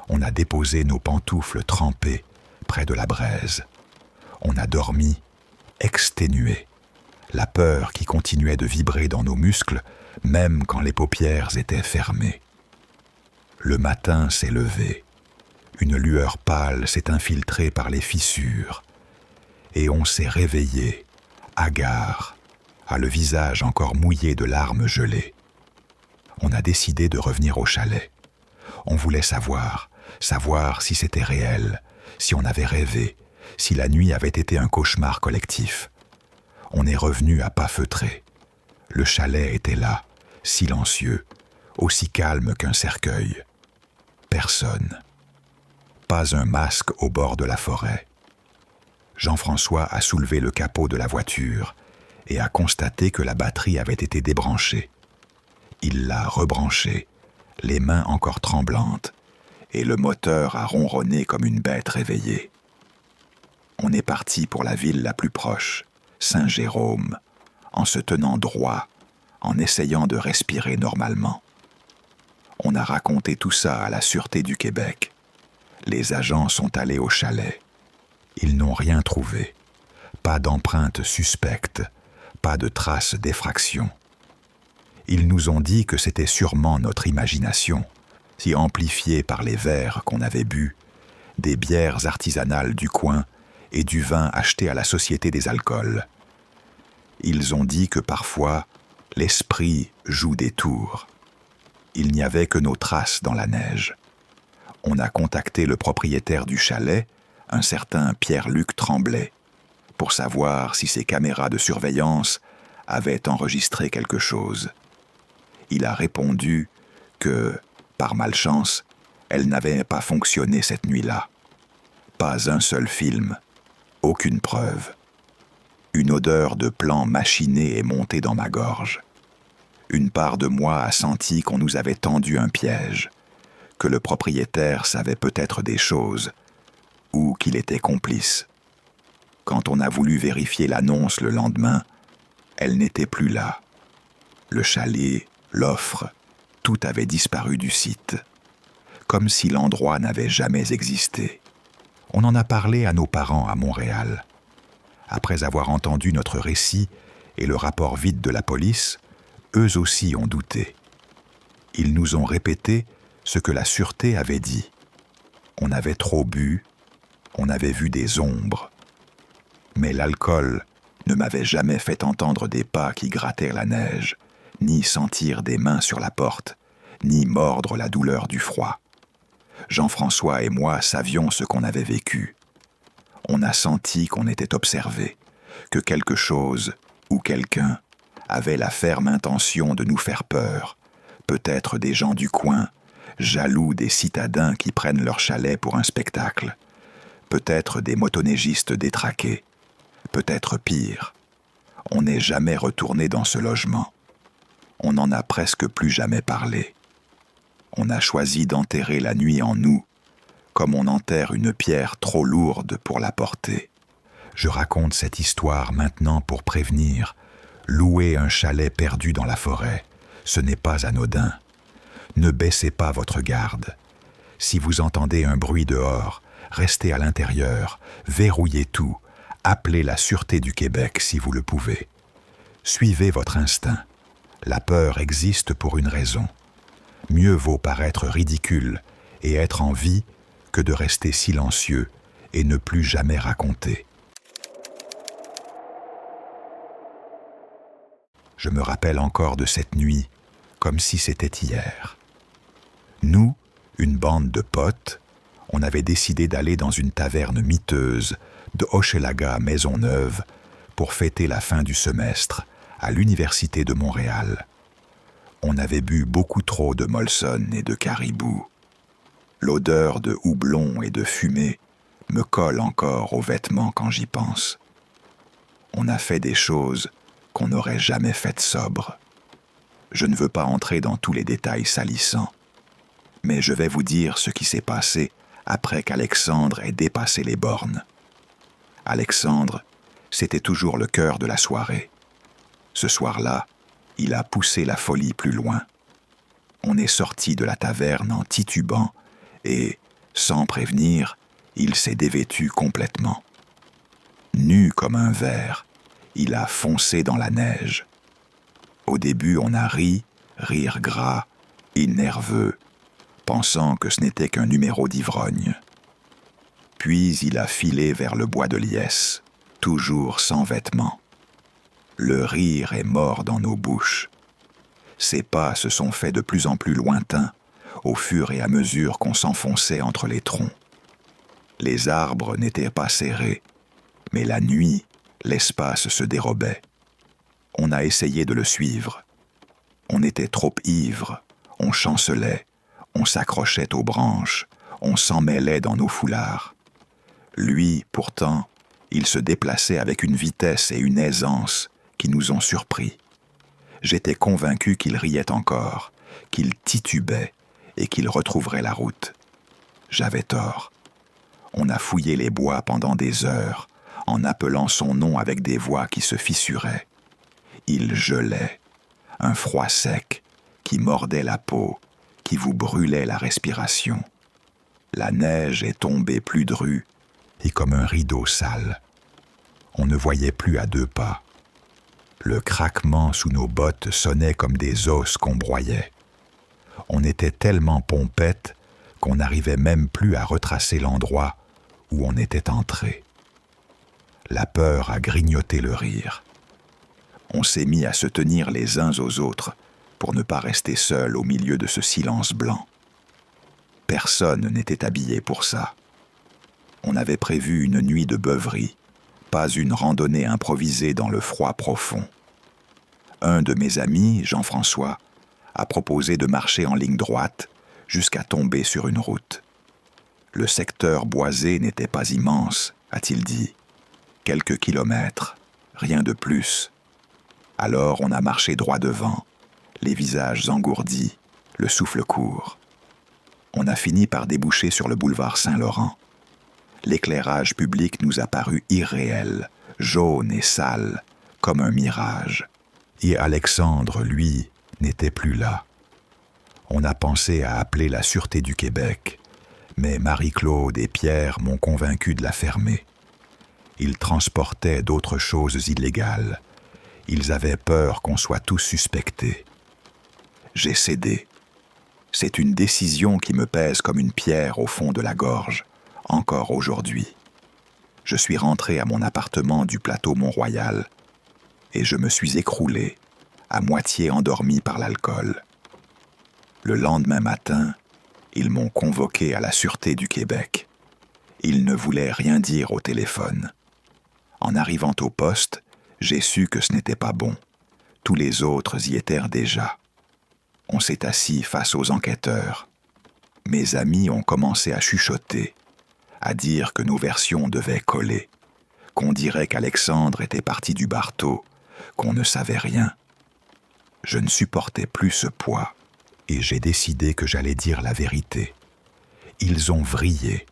On a déposé nos pantoufles trempées près de la braise. On a dormi, exténué. La peur qui continuait de vibrer dans nos muscles, même quand les paupières étaient fermées. Le matin s'est levé. Une lueur pâle s'est infiltrée par les fissures. Et on s'est réveillé, hagard, à le visage encore mouillé de larmes gelées. On a décidé de revenir au chalet. On voulait savoir si c'était réel, si on avait rêvé, si la nuit avait été un cauchemar collectif. On est revenu à pas feutrés. Le chalet était là, silencieux, aussi calme qu'un cercueil. Personne. Pas un masque au bord de la forêt. Jean-François a soulevé le capot de la voiture et a constaté que la batterie avait été débranchée. Il l'a rebranchée, les mains encore tremblantes, et le moteur a ronronné comme une bête réveillée. On est parti pour la ville la plus proche, Saint-Jérôme, en se tenant droit, en essayant de respirer normalement. On a raconté tout ça à la Sûreté du Québec. Les agents sont allés au chalet. Ils n'ont rien trouvé. Pas d'empreintes suspectes, pas de traces d'effraction. Ils nous ont dit que c'était sûrement notre imagination, si amplifiée par les verres qu'on avait bu, des bières artisanales du coin et du vin acheté à la Société des alcools. Ils ont dit que parfois, l'esprit joue des tours. Il n'y avait que nos traces dans la neige. On a contacté le propriétaire du chalet, un certain Pierre-Luc Tremblay, pour savoir si ses caméras de surveillance avaient enregistré quelque chose. Il a répondu que, par malchance, elles n'avaient pas fonctionné cette nuit-là. Pas un seul film, aucune preuve. Une odeur de plan machiné est montée dans ma gorge. Une part de moi a senti qu'on nous avait tendu un piège, que le propriétaire savait peut-être des choses, ou qu'il était complice. Quand on a voulu vérifier l'annonce le lendemain, elle n'était plus là. Le chalet, l'offre, tout avait disparu du site, comme si l'endroit n'avait jamais existé. On en a parlé à nos parents à Montréal. Après avoir entendu notre récit et le rapport vide de la police, eux aussi ont douté. Ils nous ont répété ce que la sûreté avait dit. On avait trop bu, on avait vu des ombres. Mais l'alcool ne m'avait jamais fait entendre des pas qui grattèrent la neige, ni sentir des mains sur la porte, ni mordre la douleur du froid. Jean-François et moi savions ce qu'on avait vécu. On a senti qu'on était observé, que quelque chose ou quelqu'un avait la ferme intention de nous faire peur, peut-être des gens du coin, jaloux des citadins qui prennent leur chalet pour un spectacle, peut-être des motoneigistes détraqués, peut-être pire. On n'est jamais retourné dans ce logement. On n'en a presque plus jamais parlé. On a choisi d'enterrer la nuit en nous, comme on enterre une pierre trop lourde pour la porter. Je raconte cette histoire maintenant pour prévenir. Louer un chalet perdu dans la forêt, ce n'est pas anodin. Ne baissez pas votre garde. Si vous entendez un bruit dehors, restez à l'intérieur, verrouillez tout, appelez la Sûreté du Québec si vous le pouvez. Suivez votre instinct. La peur existe pour une raison. Mieux vaut paraître ridicule et être en vie que de rester silencieux et ne plus jamais raconter. Je me rappelle encore de cette nuit, comme si c'était hier. Nous, une bande de potes, on avait décidé d'aller dans une taverne miteuse de Hochelaga Maisonneuve pour fêter la fin du semestre à l'Université de Montréal. On avait bu beaucoup trop de Molson et de Caribou. L'odeur de houblon et de fumée me colle encore aux vêtements quand j'y pense. On a fait des choses qu'on n'aurait jamais faites sobres. Je ne veux pas entrer dans tous les détails salissants, mais je vais vous dire ce qui s'est passé après qu'Alexandre ait dépassé les bornes. Alexandre, c'était toujours le cœur de la soirée. Ce soir-là, il a poussé la folie plus loin. On est sorti de la taverne en titubant et, sans prévenir, il s'est dévêtu complètement. Nu comme un ver, il a foncé dans la neige. Au début, on a ri, rire gras et nerveux, pensant que ce n'était qu'un numéro d'ivrogne. Puis il a filé vers le bois de liesse, toujours sans vêtements. Le rire est mort dans nos bouches. Ses pas se sont faits de plus en plus lointains, au fur et à mesure qu'on s'enfonçait entre les troncs. Les arbres n'étaient pas serrés, mais la nuit, l'espace se dérobait. On a essayé de le suivre. On était trop ivres, on chancelait, on s'accrochait aux branches, on s'emmêlait dans nos foulards. Lui, pourtant, il se déplaçait avec une vitesse et une aisance qui nous ont surpris. J'étais convaincu qu'il riait encore, qu'il titubait et qu'il retrouverait la route. J'avais tort. On a fouillé les bois pendant des heures, en appelant son nom avec des voix qui se fissuraient. Il gelait, un froid sec qui mordait la peau, qui vous brûlait la respiration. La neige est tombée plus drue et comme un rideau sale. On ne voyait plus à 2 pas. Le craquement sous nos bottes sonnait comme des os qu'on broyait. On était tellement pompettes qu'on n'arrivait même plus à retracer l'endroit où on était entré. La peur a grignoté le rire. On s'est mis à se tenir les uns aux autres pour ne pas rester seuls au milieu de ce silence blanc. Personne n'était habillé pour ça. On avait prévu une nuit de beuverie, pas une randonnée improvisée dans le froid profond. Un de mes amis, Jean-François, a proposé de marcher en ligne droite jusqu'à tomber sur une route. Le secteur boisé n'était pas immense, a-t-il dit. Quelques kilomètres, rien de plus. Alors on a marché droit devant, les visages engourdis, le souffle court. On a fini par déboucher sur le boulevard Saint-Laurent. L'éclairage public nous a paru irréel, jaune et sale, comme un mirage. Et Alexandre, lui, n'était plus là. On a pensé à appeler la Sûreté du Québec, mais Marie-Claude et Pierre m'ont convaincu de la fermer. Ils transportaient d'autres choses illégales. Ils avaient peur qu'on soit tous suspectés. J'ai cédé. C'est une décision qui me pèse comme une pierre au fond de la gorge, encore aujourd'hui. Je suis rentré à mon appartement du plateau Mont-Royal et je me suis écroulé, à moitié endormi par l'alcool. Le lendemain matin, ils m'ont convoqué à la Sûreté du Québec. Ils ne voulaient rien dire au téléphone. En arrivant au poste, j'ai su que ce n'était pas bon. Tous les autres y étaient déjà. On s'est assis face aux enquêteurs. Mes amis ont commencé à chuchoter, à dire que nos versions devaient coller, qu'on dirait qu'Alexandre était parti du Barteau, qu'on ne savait rien. Je ne supportais plus ce poids, et j'ai décidé que j'allais dire la vérité. Ils ont vrillé.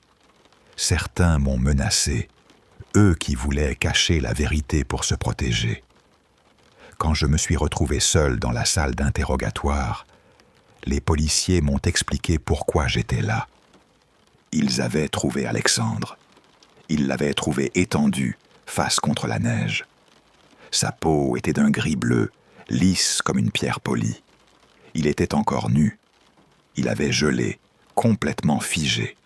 Certains m'ont menacé, eux qui voulaient cacher la vérité pour se protéger. Quand je me suis retrouvé seul dans la salle d'interrogatoire, les policiers m'ont expliqué pourquoi j'étais là. Ils avaient trouvé Alexandre. Ils l'avaient trouvé étendu, face contre la neige. Sa peau était d'un gris bleu, lisse comme une pierre polie. Il était encore nu. Il avait gelé, complètement figé.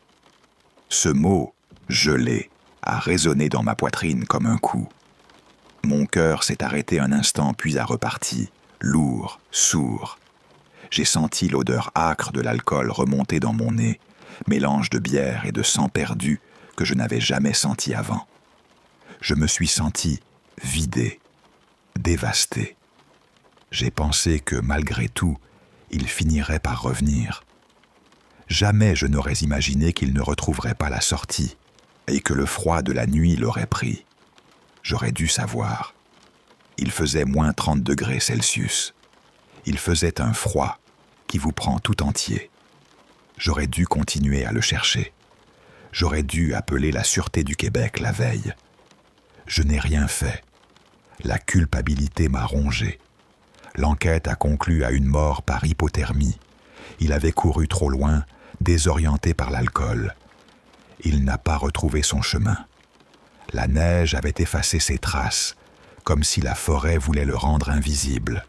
Ce mot « gelé » a résonné dans ma poitrine comme un coup. Mon cœur s'est arrêté un instant puis a reparti, lourd, sourd. J'ai senti l'odeur âcre de l'alcool remonter dans mon nez, mélange de bière et de sang perdu que je n'avais jamais senti avant. Je me suis senti vidé, dévasté. J'ai pensé que malgré tout, il finirait par revenir. Jamais je n'aurais imaginé qu'il ne retrouverait pas la sortie et que le froid de la nuit l'aurait pris. J'aurais dû savoir. Il faisait moins 30 degrés Celsius. Il faisait un froid qui vous prend tout entier. J'aurais dû continuer à le chercher. J'aurais dû appeler la Sûreté du Québec la veille. Je n'ai rien fait. La culpabilité m'a rongé. L'enquête a conclu à une mort par hypothermie. Il avait couru trop loin, désorienté par l'alcool. Il n'a pas retrouvé son chemin. La neige avait effacé ses traces, comme si la forêt voulait le rendre invisible.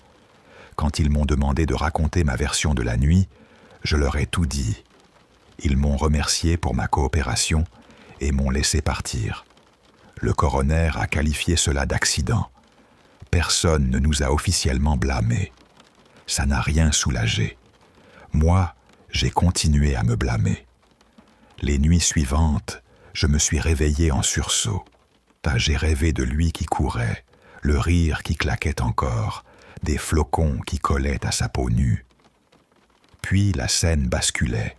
Quand ils m'ont demandé de raconter ma version de la nuit, je leur ai tout dit. Ils m'ont remercié pour ma coopération et m'ont laissé partir. Le coroner a qualifié cela d'accident. Personne ne nous a officiellement blâmés. Ça n'a rien soulagé. Moi, j'ai continué à me blâmer. Les nuits suivantes, je me suis réveillé en sursaut. J'ai rêvé de lui qui courait, le rire qui claquait encore, des flocons qui collaient à sa peau nue. Puis la scène basculait.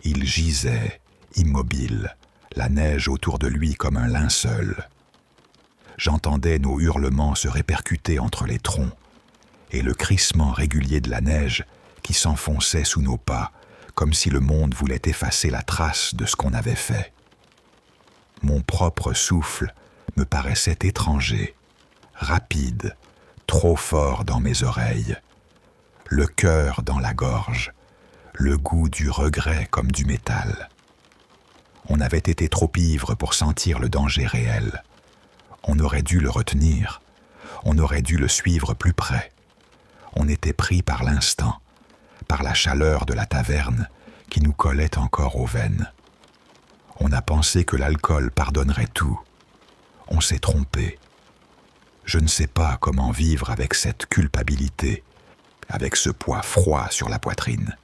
Il gisait, immobile, la neige autour de lui comme un linceul. J'entendais nos hurlements se répercuter entre les troncs, et le crissement régulier de la neige qui s'enfonçait sous nos pas, comme si le monde voulait effacer la trace de ce qu'on avait fait. Mon propre souffle me paraissait étranger, rapide, trop fort dans mes oreilles, le cœur dans la gorge, le goût du regret comme du métal. On avait été trop ivre pour sentir le danger réel. On aurait dû le retenir, on aurait dû le suivre plus près. On était pris par l'instant, par la chaleur de la taverne qui nous collait encore aux veines. On a pensé que l'alcool pardonnerait tout. On s'est trompé. Je ne sais pas comment vivre avec cette culpabilité, avec ce poids froid sur la poitrine.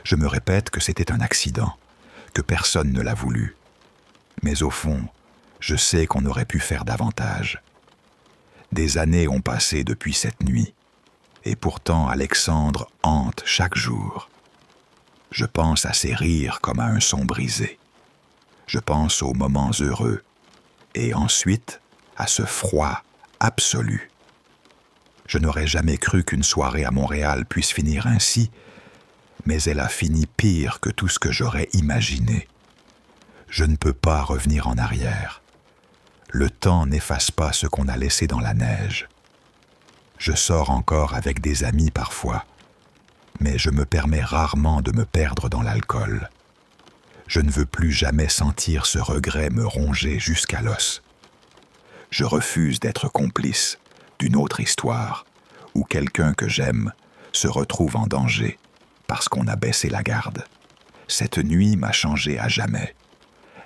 Je me répète que c'était un accident, que personne ne l'a voulu. Mais au fond, je sais qu'on aurait pu faire davantage. Des années ont passé depuis cette nuit, et pourtant Alexandre hante chaque jour. Je pense à ses rires comme à un son brisé. Je pense aux moments heureux, et ensuite à ce froid absolu. Je n'aurais jamais cru qu'une soirée à Montréal puisse finir ainsi, mais elle a fini pire que tout ce que j'aurais imaginé. Je ne peux pas revenir en arrière. Le temps n'efface pas ce qu'on a laissé dans la neige. Je sors encore avec des amis parfois, mais je me permets rarement de me perdre dans l'alcool. Je ne veux plus jamais sentir ce regret me ronger jusqu'à l'os. Je refuse d'être complice d'une autre histoire où quelqu'un que j'aime se retrouve en danger parce qu'on a baissé la garde. Cette nuit m'a changé à jamais.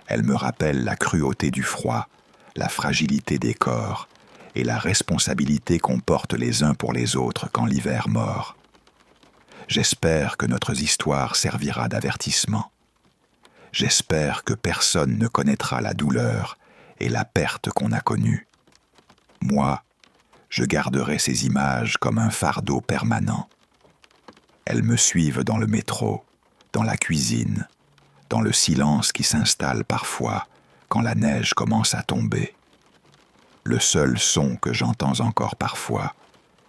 Elle me rappelle la cruauté du froid, la fragilité des corps et la responsabilité qu'on porte les uns pour les autres quand l'hiver mord. J'espère que notre histoire servira d'avertissement. J'espère que personne ne connaîtra la douleur et la perte qu'on a connue. Moi, je garderai ces images comme un fardeau permanent. Elles me suivent dans le métro, dans la cuisine, dans le silence qui s'installe parfois quand la neige commence à tomber. Le seul son que j'entends encore parfois,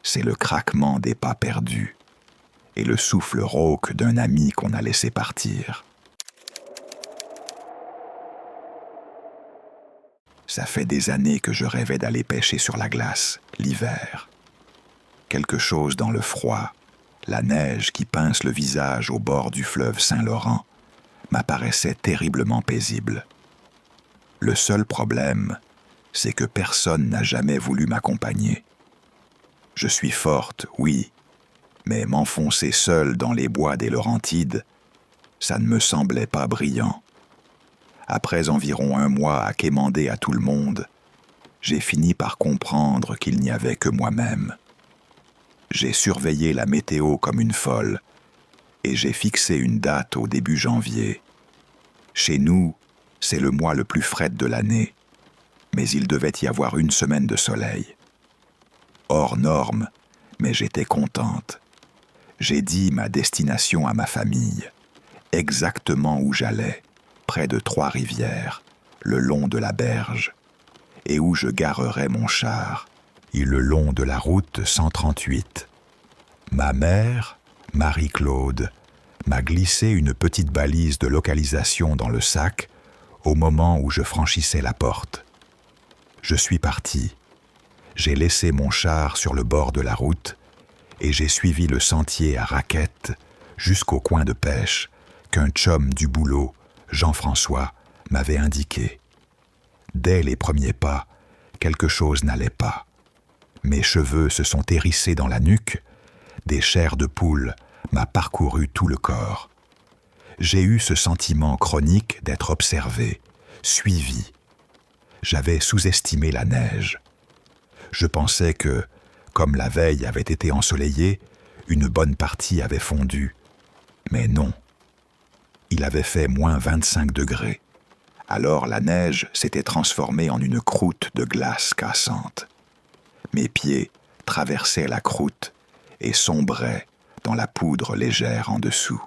c'est le craquement des pas perdus et le souffle rauque d'un ami qu'on a laissé partir. Ça fait des années que je rêvais d'aller pêcher sur la glace, l'hiver. Quelque chose dans le froid, la neige qui pince le visage au bord du fleuve Saint-Laurent, m'apparaissait terriblement paisible. Le seul problème, c'est que personne n'a jamais voulu m'accompagner. Je suis forte, oui, mais m'enfoncer seule dans les bois des Laurentides, ça ne me semblait pas brillant. Après environ 1 mois à quémander à tout le monde, j'ai fini par comprendre qu'il n'y avait que moi-même. J'ai surveillé la météo comme une folle et j'ai fixé une date au début janvier. Chez nous, c'est le mois le plus fret de l'année, mais il devait y avoir 1 semaine de soleil. Hors norme, mais j'étais contente. J'ai dit ma destination à ma famille, exactement où j'allais, près de Trois-Rivières, le long de la berge, et où je garerais mon char, et le long de la route 138. Ma mère, Marie-Claude, m'a glissé une petite balise de localisation dans le sac au moment où je franchissais la porte. Je suis parti. J'ai laissé mon char sur le bord de la route et j'ai suivi le sentier à raquettes jusqu'au coin de pêche qu'un chum du boulot, Jean-François, m'avait indiqué. Dès les premiers pas, quelque chose n'allait pas. Mes cheveux se sont hérissés dans la nuque, des chairs de poule m'a parcouru tout le corps. J'ai eu ce sentiment chronique d'être observé, suivi. J'avais sous-estimé la neige. Je pensais que, comme la veille avait été ensoleillée, une bonne partie avait fondu. Mais non. Il avait fait moins 25 degrés. Alors la neige s'était transformée en une croûte de glace cassante. Mes pieds traversaient la croûte et sombraient dans la poudre légère en dessous.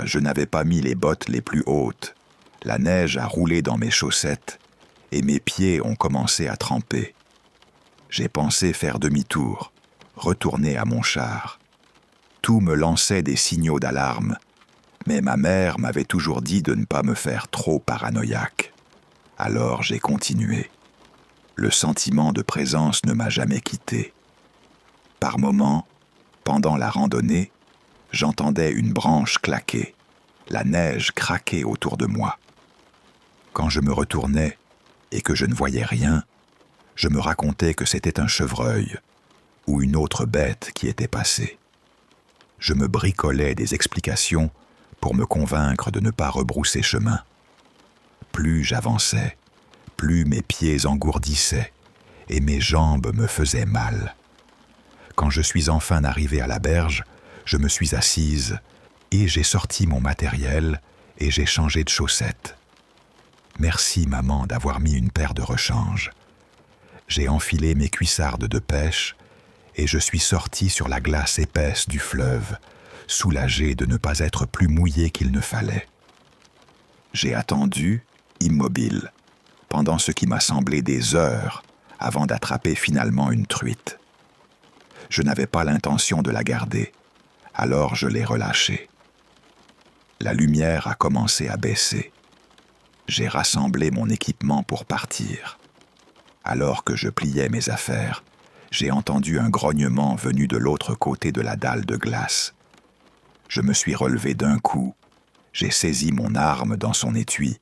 Je n'avais pas mis les bottes les plus hautes. La neige a roulé dans mes chaussettes et mes pieds ont commencé à tremper. J'ai pensé faire demi-tour, retourner à mon char. Tout me lançait des signaux d'alarme, mais ma mère m'avait toujours dit de ne pas me faire trop paranoïaque. Alors j'ai continué. Le sentiment de présence ne m'a jamais quitté. Par moments, pendant la randonnée, j'entendais une branche claquer, la neige craquer autour de moi. Quand je me retournais et que je ne voyais rien, je me racontais que c'était un chevreuil ou une autre bête qui était passée. Je me bricolais des explications pour me convaincre de ne pas rebrousser chemin. Plus j'avançais, plus mes pieds engourdissaient et mes jambes me faisaient mal. Quand je suis enfin arrivé à la berge, je me suis assise et j'ai sorti mon matériel et j'ai changé de chaussettes. Merci maman d'avoir mis une paire de rechange. J'ai enfilé mes cuissardes de pêche et je suis sorti sur la glace épaisse du fleuve, soulagé de ne pas être plus mouillé qu'il ne fallait. J'ai attendu, immobile, pendant ce qui m'a semblé des heures avant d'attraper finalement une truite. Je n'avais pas l'intention de la garder, alors je l'ai relâchée. La lumière a commencé à baisser. J'ai rassemblé mon équipement pour partir. Alors que je pliais mes affaires, j'ai entendu un grognement venu de l'autre côté de la dalle de glace. Je me suis relevé d'un coup, j'ai saisi mon arme dans son étui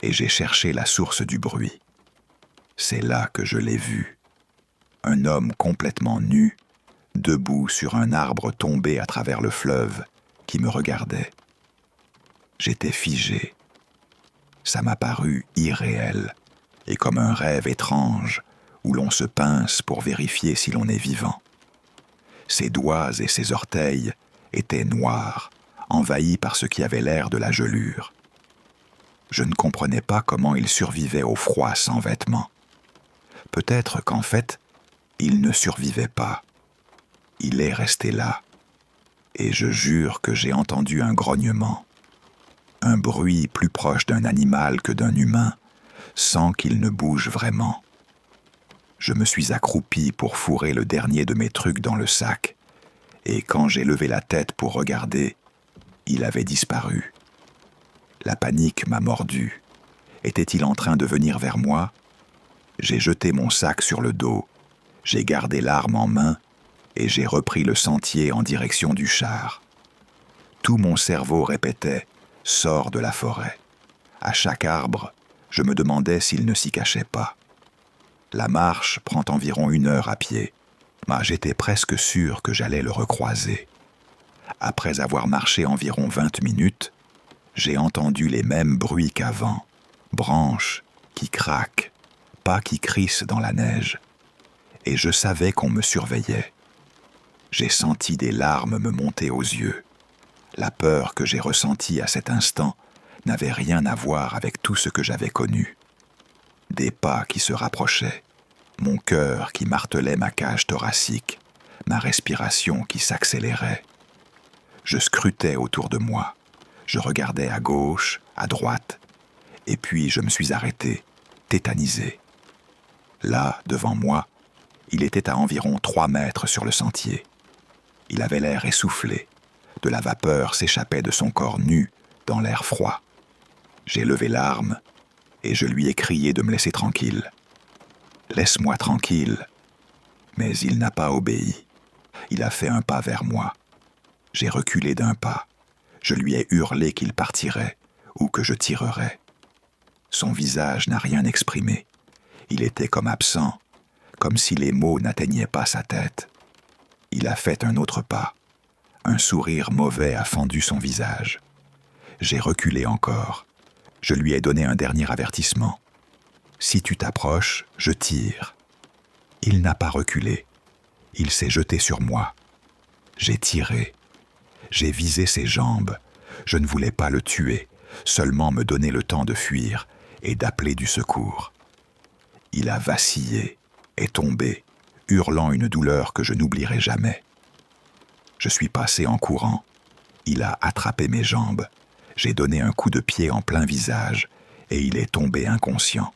et j'ai cherché la source du bruit. C'est là que je l'ai vu. Un homme complètement nu, debout sur un arbre tombé à travers le fleuve, qui me regardait. J'étais figé. Ça m'a paru irréel et comme un rêve étrange où l'on se pince pour vérifier si l'on est vivant. Ses doigts et ses orteils étaient noirs, envahis par ce qui avait l'air de la gelure. Je ne comprenais pas comment il survivait au froid sans vêtements. Peut-être qu'en fait, il ne survivait pas. Il est resté là, et je jure que j'ai entendu un grognement, un bruit plus proche d'un animal que d'un humain, sans qu'il ne bouge vraiment. Je me suis accroupi pour fourrer le dernier de mes trucs dans le sac, et quand j'ai levé la tête pour regarder, il avait disparu. La panique m'a mordu. Était-il en train de venir vers moi? J'ai jeté mon sac sur le dos, j'ai gardé l'arme en main et j'ai repris le sentier en direction du char. Tout mon cerveau répétait « Sors de la forêt ». À chaque arbre, je me demandais s'il ne s'y cachait pas. La marche prend environ 1 heure à pied, mais j'étais presque sûr que j'allais le recroiser. Après avoir marché environ 20 minutes, j'ai entendu les mêmes bruits qu'avant, branches qui craquent, pas qui crissent dans la neige. Et je savais qu'on me surveillait. J'ai senti des larmes me monter aux yeux. La peur que j'ai ressentie à cet instant n'avait rien à voir avec tout ce que j'avais connu. Des pas qui se rapprochaient, mon cœur qui martelait ma cage thoracique, ma respiration qui s'accélérait. Je scrutais autour de moi, je regardais à gauche, à droite, et puis je me suis arrêté, tétanisé. Là, devant moi, il était à environ 3 mètres sur le sentier. Il avait l'air essoufflé. De la vapeur s'échappait de son corps nu dans l'air froid. J'ai levé l'arme et je lui ai crié de me laisser tranquille. « Laisse-moi tranquille !» Mais il n'a pas obéi. Il a fait un pas vers moi. J'ai reculé d'1 pas. Je lui ai hurlé qu'il partirait ou que je tirerais. Son visage n'a rien exprimé. Il était comme absent, comme si les mots n'atteignaient pas sa tête. Il a fait un autre pas. Un sourire mauvais a fendu son visage. J'ai reculé encore. Je lui ai donné un dernier avertissement. « Si tu t'approches, je tire. » Il n'a pas reculé. Il s'est jeté sur moi. J'ai tiré. J'ai visé ses jambes. Je ne voulais pas le tuer, seulement me donner le temps de fuir et d'appeler du secours. Il a vacillé, est tombé, hurlant une douleur que je n'oublierai jamais. Je suis passé en courant. Il a attrapé mes jambes. J'ai donné un coup de pied en plein visage et il est tombé inconscient.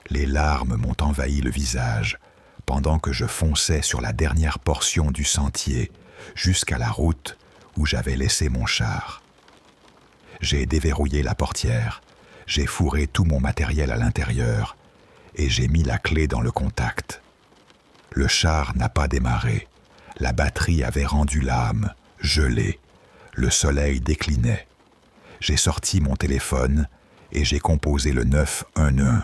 Les larmes m'ont envahi le visage pendant que je fonçais sur la dernière portion du sentier jusqu'à la route où j'avais laissé mon char. J'ai déverrouillé la portière, j'ai fourré tout mon matériel à l'intérieur et j'ai mis la clé dans le contact. Le char n'a pas démarré. La batterie avait rendu l'âme, gelée. Le soleil déclinait. J'ai sorti mon téléphone et j'ai composé le 911.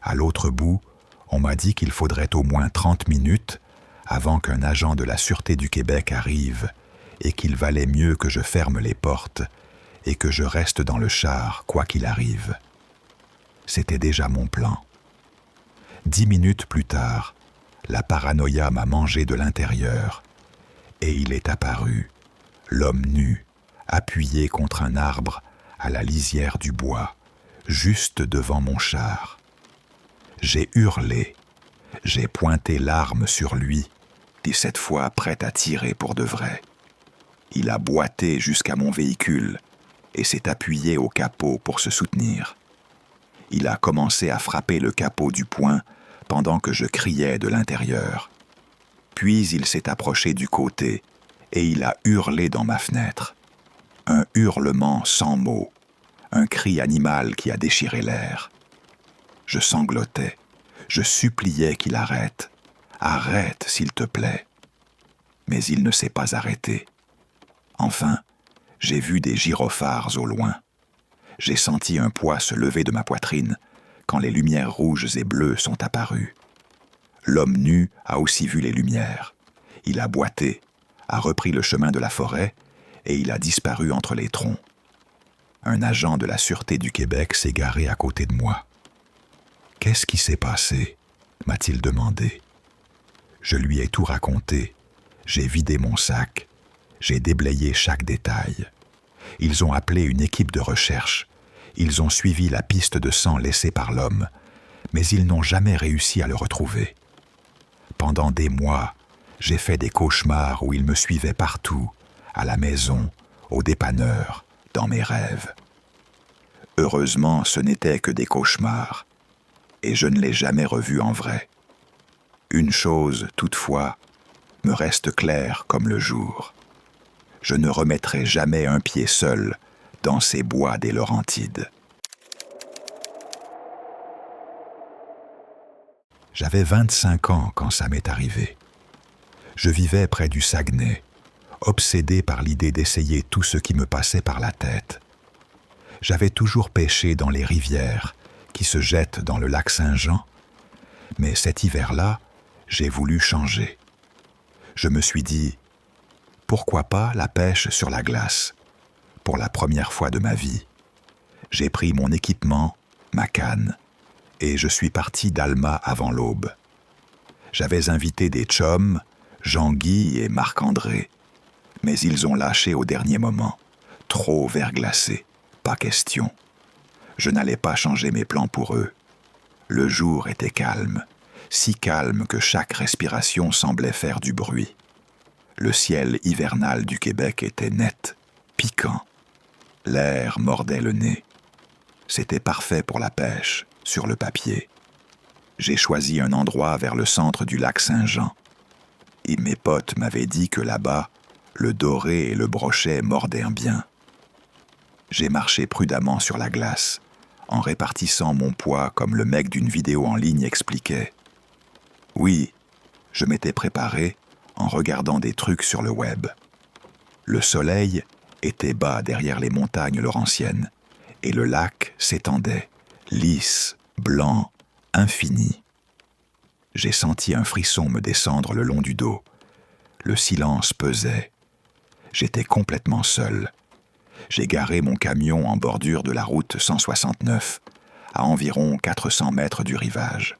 À l'autre bout, on m'a dit qu'il faudrait au moins 30 minutes avant qu'un agent de la Sûreté du Québec arrive et qu'il valait mieux que je ferme les portes et que je reste dans le char quoi qu'il arrive. C'était déjà mon plan. 10 minutes plus tard, la paranoïa m'a mangé de l'intérieur et il est apparu, l'homme nu, appuyé contre un arbre à la lisière du bois, juste devant mon char. J'ai hurlé, j'ai pointé l'arme sur lui et cette fois prêt à tirer pour de vrai. Il a boité jusqu'à mon véhicule et s'est appuyé au capot pour se soutenir. Il a commencé à frapper le capot du poing pendant que je criais de l'intérieur. Puis il s'est approché du côté et il a hurlé dans ma fenêtre. Un hurlement sans mots, un cri animal qui a déchiré l'air. Je sanglotais, je suppliais qu'il arrête. Arrête, s'il te plaît. Mais il ne s'est pas arrêté. Enfin, j'ai vu des gyrophares au loin. J'ai senti un poids se lever de ma poitrine quand les lumières rouges et bleues sont apparues. L'homme nu a aussi vu les lumières. Il a boité, a repris le chemin de la forêt et il a disparu entre les troncs. Un agent de la Sûreté du Québec s'est garé à côté de moi. « Qu'est-ce qui s'est passé ?» m'a-t-il demandé. Je lui ai tout raconté. J'ai vidé mon sac. J'ai déblayé chaque détail. Ils ont appelé une équipe de recherche. Ils ont suivi la piste de sang laissée par l'homme, mais ils n'ont jamais réussi à le retrouver. Pendant des mois, j'ai fait des cauchemars où il me suivait partout, à la maison, au dépanneur, dans mes rêves. Heureusement, ce n'était que des cauchemars, et je ne l'ai jamais revu en vrai. Une chose, toutefois, me reste claire comme le jour. Je ne remettrai jamais un pied seul dans ces bois des Laurentides. J'avais 25 ans quand ça m'est arrivé. Je vivais près du Saguenay, obsédé par l'idée d'essayer tout ce qui me passait par la tête. J'avais toujours pêché dans les rivières qui se jettent dans le lac Saint-Jean, mais cet hiver-là, j'ai voulu changer. Je me suis dit, pourquoi pas la pêche sur la glace, pour la première fois de ma vie. J'ai pris mon équipement, ma canne, et je suis parti d'Alma avant l'aube. J'avais invité des chums, Jean-Guy et Marc-André, mais ils ont lâché au dernier moment, trop verglacés, pas question. Je n'allais pas changer mes plans pour eux. Le jour était calme, si calme que chaque respiration semblait faire du bruit. Le ciel hivernal du Québec était net, piquant. L'air mordait le nez. C'était parfait pour la pêche, sur le papier. J'ai choisi un endroit vers le centre du lac Saint-Jean. Et mes potes m'avaient dit que là-bas, le doré et le brochet mordaient bien. J'ai marché prudemment sur la glace, en répartissant mon poids comme le mec d'une vidéo en ligne expliquait. Oui, je m'étais préparé en regardant des trucs sur le web. Le soleil était bas derrière les montagnes laurentiennes, et le lac s'étendait, lisse, blanc, infini. J'ai senti un frisson me descendre le long du dos. Le silence pesait. J'étais complètement seul. J'ai garé mon camion en bordure de la route 169, à environ 400 mètres du rivage.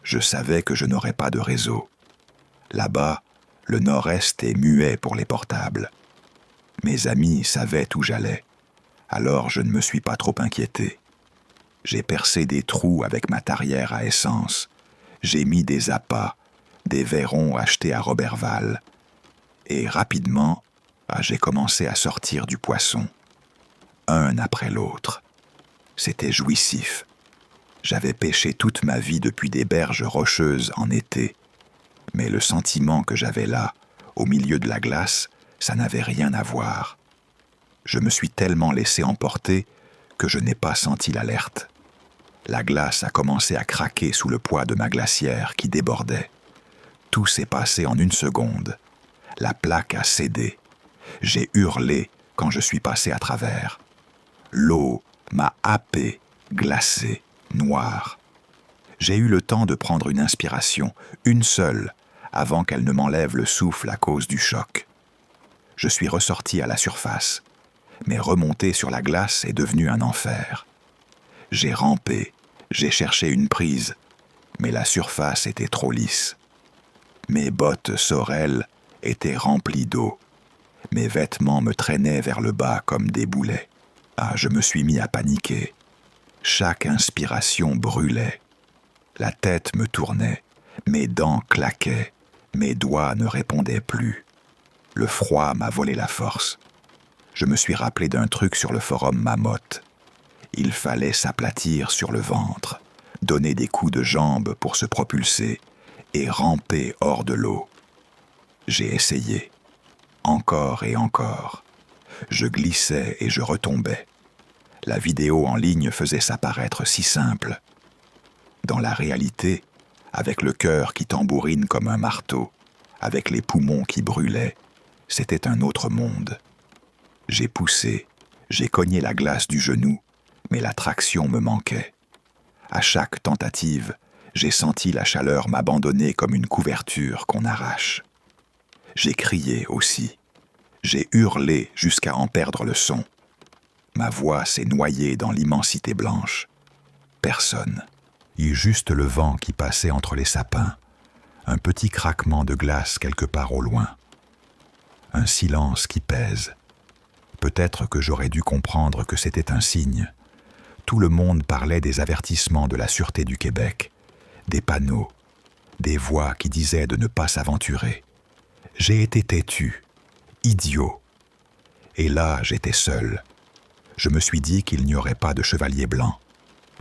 Je savais que je n'aurais pas de réseau. Là-bas, le nord-est est muet pour les portables. Mes amis savaient où j'allais, alors je ne me suis pas trop inquiété. J'ai percé des trous avec ma tarière à essence. J'ai mis des appâts, des vairons achetés à Roberval. Et rapidement, j'ai commencé à sortir du poisson, un après l'autre. C'était jouissif. J'avais pêché toute ma vie depuis des berges rocheuses en été, mais le sentiment que j'avais là, au milieu de la glace, ça n'avait rien à voir. Je me suis tellement laissé emporter que je n'ai pas senti l'alerte. La glace a commencé à craquer sous le poids de ma glacière qui débordait. Tout s'est passé en une seconde. La plaque a cédé. J'ai hurlé quand je suis passé à travers. L'eau m'a happé, glacé, noir. J'ai eu le temps de prendre une inspiration, une seule, avant qu'elle ne m'enlève le souffle à cause du choc. Je suis ressorti à la surface, mais remonter sur la glace est devenu un enfer. J'ai rampé, j'ai cherché une prise, mais la surface était trop lisse. Mes bottes sorel étaient remplies d'eau. Mes vêtements me traînaient vers le bas comme des boulets. Je me suis mis à paniquer. Chaque inspiration brûlait. La tête me tournait, mes dents claquaient, mes doigts ne répondaient plus. Le froid m'a volé la force. Je me suis rappelé d'un truc sur le forum Mamotte. Il fallait s'aplatir sur le ventre, donner des coups de jambes pour se propulser et ramper hors de l'eau. J'ai essayé. Encore et encore. Je glissais et je retombais. La vidéo en ligne faisait ça paraître si simple. Dans la réalité, avec le cœur qui tambourine comme un marteau, avec les poumons qui brûlaient, c'était un autre monde. J'ai poussé, j'ai cogné la glace du genou, mais la traction me manquait. À chaque tentative, j'ai senti la chaleur m'abandonner comme une couverture qu'on arrache. J'ai crié aussi. J'ai hurlé jusqu'à en perdre le son. Ma voix s'est noyée dans l'immensité blanche. Personne. Il y eut juste le vent qui passait entre les sapins, un petit craquement de glace quelque part au loin. Un silence qui pèse. Peut-être que j'aurais dû comprendre que c'était un signe. Tout le monde parlait des avertissements de la Sûreté du Québec, des panneaux, des voix qui disaient de ne pas s'aventurer. J'ai été têtu, idiot. Et là, j'étais seul. Je me suis dit qu'il n'y aurait pas de chevalier blanc.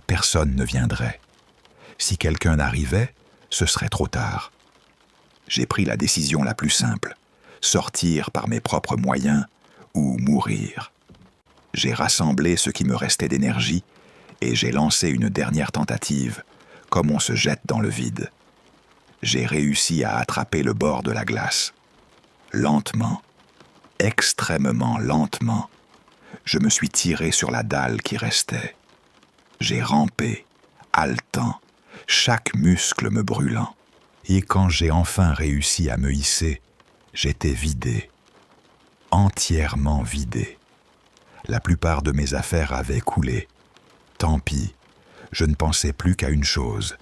Personne ne viendrait. Si quelqu'un arrivait, ce serait trop tard. J'ai pris la décision la plus simple, sortir par mes propres moyens ou mourir. J'ai rassemblé ce qui me restait d'énergie et j'ai lancé une dernière tentative, comme on se jette dans le vide. J'ai réussi à attraper le bord de la glace. Lentement, extrêmement lentement, je me suis tiré sur la dalle qui restait. J'ai rampé, haletant, chaque muscle me brûlant. Et quand j'ai enfin réussi à me hisser, j'étais vidé, entièrement vidé. La plupart de mes affaires avaient coulé. Tant pis, je ne pensais plus qu'à une chose,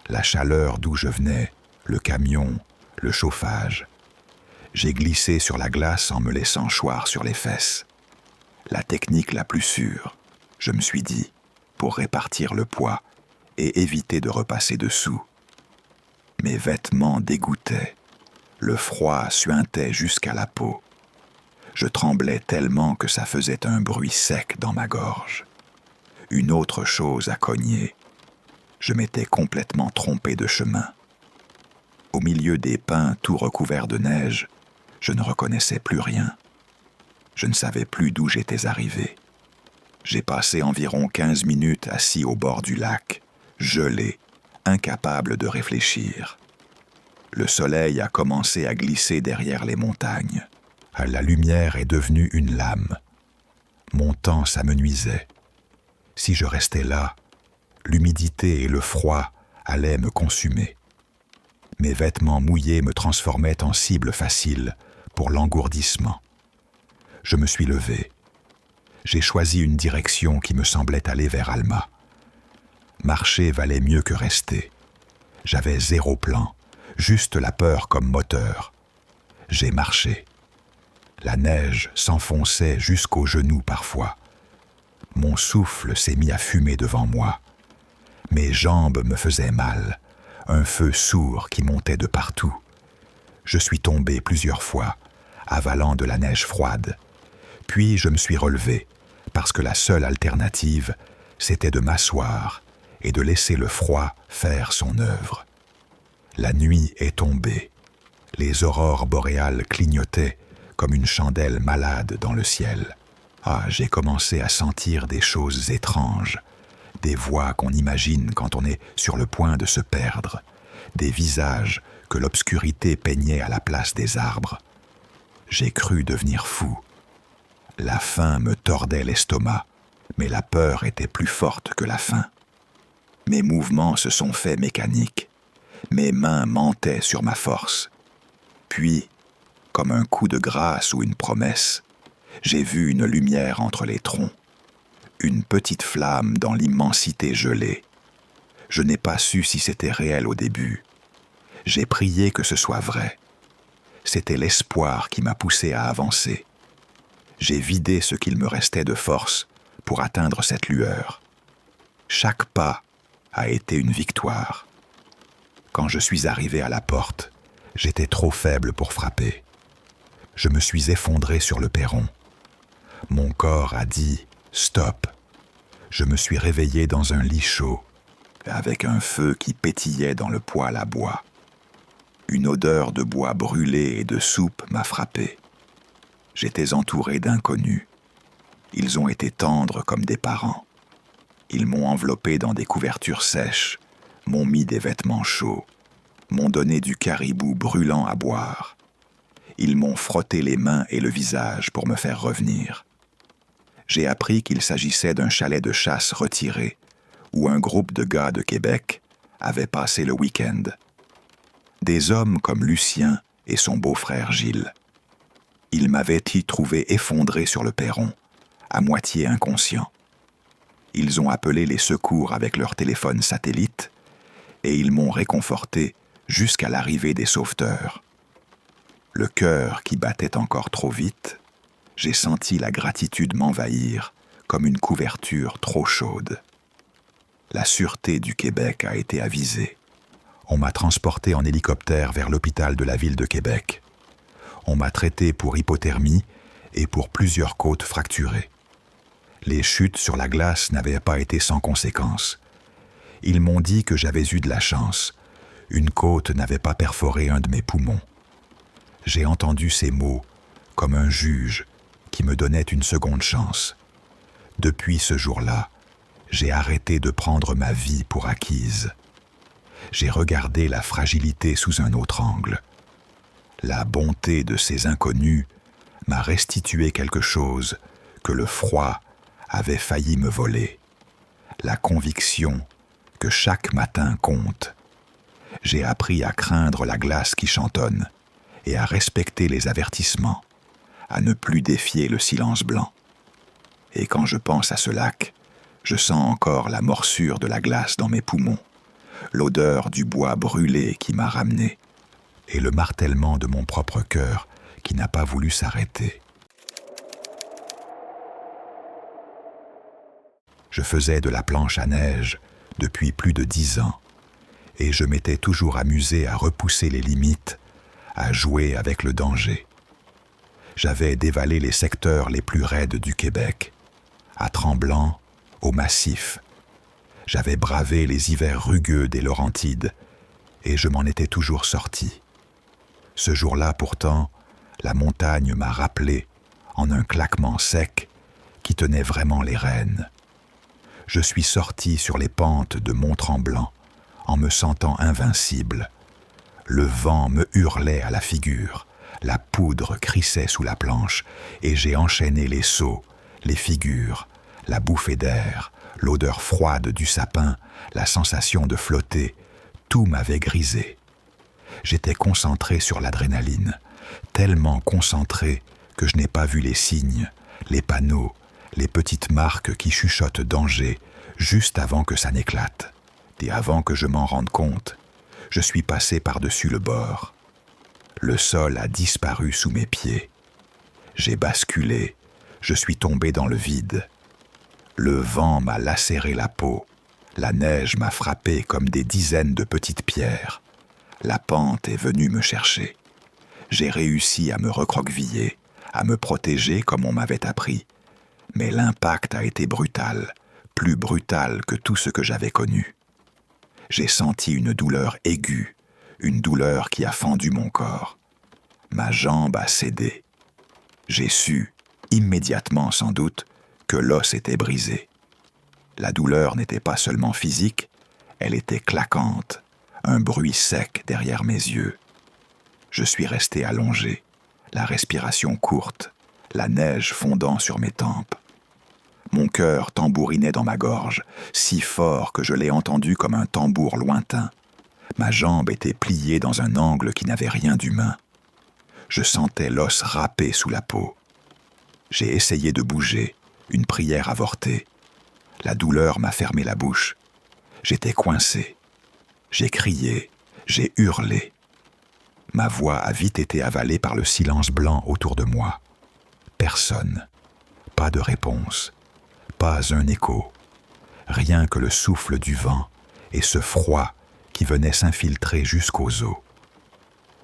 la chaleur d'où je venais, le camion, le chauffage. J'ai glissé sur la glace en me laissant choir sur les fesses. La technique la plus sûre, je me suis dit, pour répartir le poids et éviter de repasser dessous. Mes vêtements dégoûtaient, le froid suintait jusqu'à la peau. Je tremblais tellement que ça faisait un bruit sec dans ma gorge. Une autre chose à cogner. Je m'étais complètement trompé de chemin. Au milieu des pins tout recouverts de neige, je ne reconnaissais plus rien. Je ne savais plus d'où j'étais arrivé. J'ai passé environ 15 minutes assis au bord du lac, gelé, incapable de réfléchir. Le soleil a commencé à glisser derrière les montagnes. La lumière est devenue une lame. Mon temps s'amenuisait. Si je restais là, l'humidité et le froid allaient me consumer. Mes vêtements mouillés me transformaient en cible facile pour l'engourdissement. Je me suis levé. J'ai choisi une direction qui me semblait aller vers Alma. Marcher valait mieux que rester. J'avais 0 plan, juste la peur comme moteur. J'ai marché. La neige s'enfonçait jusqu'aux genoux parfois. Mon souffle s'est mis à fumer devant moi. Mes jambes me faisaient mal, un feu sourd qui montait de partout. Je suis tombé plusieurs fois, avalant de la neige froide. Puis je me suis relevé, parce que la seule alternative, c'était de m'asseoir et de laisser le froid faire son œuvre. La nuit est tombée. Les aurores boréales clignotaient comme une chandelle malade dans le ciel. J'ai commencé à sentir des choses étranges, des voix qu'on imagine quand on est sur le point de se perdre, des visages que l'obscurité peignait à la place des arbres. J'ai cru devenir fou. La faim me tordait l'estomac, mais la peur était plus forte que la faim. Mes mouvements se sont faits mécaniques. Mes mains mentaient sur ma force. Puis, comme un coup de grâce ou une promesse, j'ai vu une lumière entre les troncs, une petite flamme dans l'immensité gelée. Je n'ai pas su si c'était réel au début. J'ai prié que ce soit vrai. C'était l'espoir qui m'a poussé à avancer. J'ai vidé ce qu'il me restait de force pour atteindre cette lueur. Chaque pas a été une victoire. Quand je suis arrivé à la porte, j'étais trop faible pour frapper. Je me suis effondré sur le perron. Mon corps a dit « stop ». Je me suis réveillé dans un lit chaud, avec un feu qui pétillait dans le poêle à bois. Une odeur de bois brûlé et de soupe m'a frappé. J'étais entouré d'inconnus. Ils ont été tendres comme des parents. Ils m'ont enveloppé dans des couvertures sèches, m'ont mis des vêtements chauds, m'ont donné du caribou brûlant à boire. Ils m'ont frotté les mains et le visage pour me faire revenir. J'ai appris qu'il s'agissait d'un chalet de chasse retiré, où un groupe de gars de Québec avait passé le week-end. Des hommes comme Lucien et son beau-frère Gilles. Ils m'avaient y trouvé effondré sur le perron, à moitié inconscient. Ils ont appelé les secours avec leur téléphone satellite et ils m'ont réconforté jusqu'à l'arrivée des sauveteurs. Le cœur qui battait encore trop vite, j'ai senti la gratitude m'envahir comme une couverture trop chaude. La Sûreté du Québec a été avisée. On m'a transporté en hélicoptère vers l'hôpital de la ville de Québec. On m'a traité pour hypothermie et pour plusieurs côtes fracturées. Les chutes sur la glace n'avaient pas été sans conséquences. Ils m'ont dit que j'avais eu de la chance, Une côte n'avait pas perforé un de mes poumons. J'ai entendu ces mots comme un juge qui me donnait une seconde chance. Depuis ce jour-là, j'ai arrêté de prendre ma vie pour acquise. J'ai regardé la fragilité sous un autre angle. La bonté de ces inconnus m'a restitué quelque chose que le froid avait failli me voler. La conviction que chaque matin compte. J'ai appris à craindre la glace qui chantonne et à respecter les avertissements, à ne plus défier le silence blanc. Et quand je pense à ce lac, je sens encore la morsure de la glace dans mes poumons, l'odeur du bois brûlé qui m'a ramené, et le martèlement de mon propre cœur qui n'a pas voulu s'arrêter. Je faisais de la planche à neige depuis plus de 10 ans, et je m'étais toujours amusé à repousser les limites, à jouer avec le danger. J'avais dévalé les secteurs les plus raides du Québec, à Tremblant, au Massif. J'avais bravé les hivers rugueux des Laurentides, et je m'en étais toujours sorti. Ce jour-là, pourtant, la montagne m'a rappelé, en un claquement sec, qui tenait vraiment les rênes. Je suis sorti sur les pentes de Mont-Tremblant, en me sentant invincible. Le vent me hurlait à la figure, la poudre crissait sous la planche, et j'ai enchaîné les sauts, les figures, la bouffée d'air, l'odeur froide du sapin, la sensation de flotter, tout m'avait grisé. J'étais concentré sur l'adrénaline, tellement concentré que je n'ai pas vu les signes, les panneaux, les petites marques qui chuchotent danger juste avant que ça n'éclate. Et avant que je m'en rende compte, je suis passé par-dessus le bord. Le sol a disparu sous mes pieds. J'ai basculé, je suis tombé dans le vide. Le vent m'a lacéré la peau, la neige m'a frappé comme des dizaines de petites pierres. La pente est venue me chercher. J'ai réussi à me recroqueviller, à me protéger comme on m'avait appris. Mais l'impact a été brutal, plus brutal que tout ce que j'avais connu. J'ai senti une douleur aiguë, une douleur qui a fendu mon corps. Ma jambe a cédé. J'ai su, immédiatement sans doute, que l'os était brisé. La douleur n'était pas seulement physique, elle était claquante, un bruit sec derrière mes yeux. Je suis resté allongé, la respiration courte, la neige fondant sur mes tempes. Mon cœur tambourinait dans ma gorge, si fort que je l'ai entendu comme un tambour lointain. Ma jambe était pliée dans un angle qui n'avait rien d'humain. Je sentais l'os râper sous la peau. J'ai essayé de bouger, une prière avortée. La douleur m'a fermé la bouche. J'étais coincé. J'ai crié, j'ai hurlé. Ma voix a vite été avalée par le silence blanc autour de moi. Personne. Pas de réponse. Pas un écho. Rien que le souffle du vent et ce froid qui venait s'infiltrer jusqu'aux os.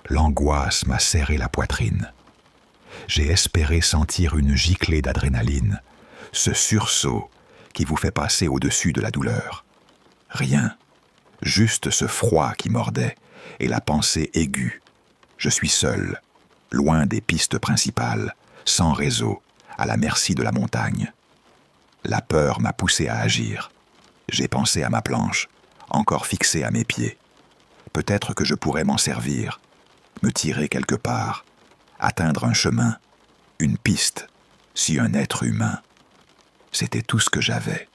L'angoisse m'a serré la poitrine. J'ai espéré sentir une giclée d'adrénaline, ce sursaut qui vous fait passer au-dessus de la douleur. Rien. Juste ce froid qui mordait et la pensée aiguë. Je suis seul, loin des pistes principales, sans réseau, à la merci de la montagne. La peur m'a poussé à agir. J'ai pensé à ma planche, encore fixée à mes pieds. Peut-être que je pourrais m'en servir, me tirer quelque part, atteindre un chemin, une piste, si un être humain. C'était tout ce que j'avais.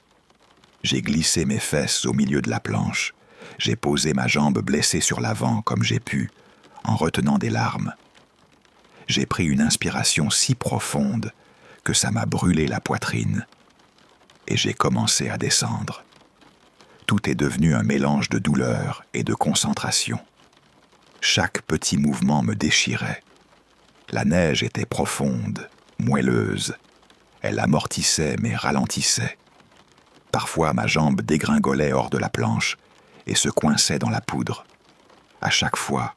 J'ai glissé mes fesses au milieu de la planche. J'ai posé ma jambe blessée sur l'avant comme j'ai pu, en retenant des larmes. J'ai pris une inspiration si profonde que ça m'a brûlé la poitrine. Et j'ai commencé à descendre. Tout est devenu un mélange de douleur et de concentration. Chaque petit mouvement me déchirait. La neige était profonde, moelleuse. Elle amortissait mais ralentissait. Parfois ma jambe dégringolait hors de la planche et se coinçait dans la poudre. À chaque fois,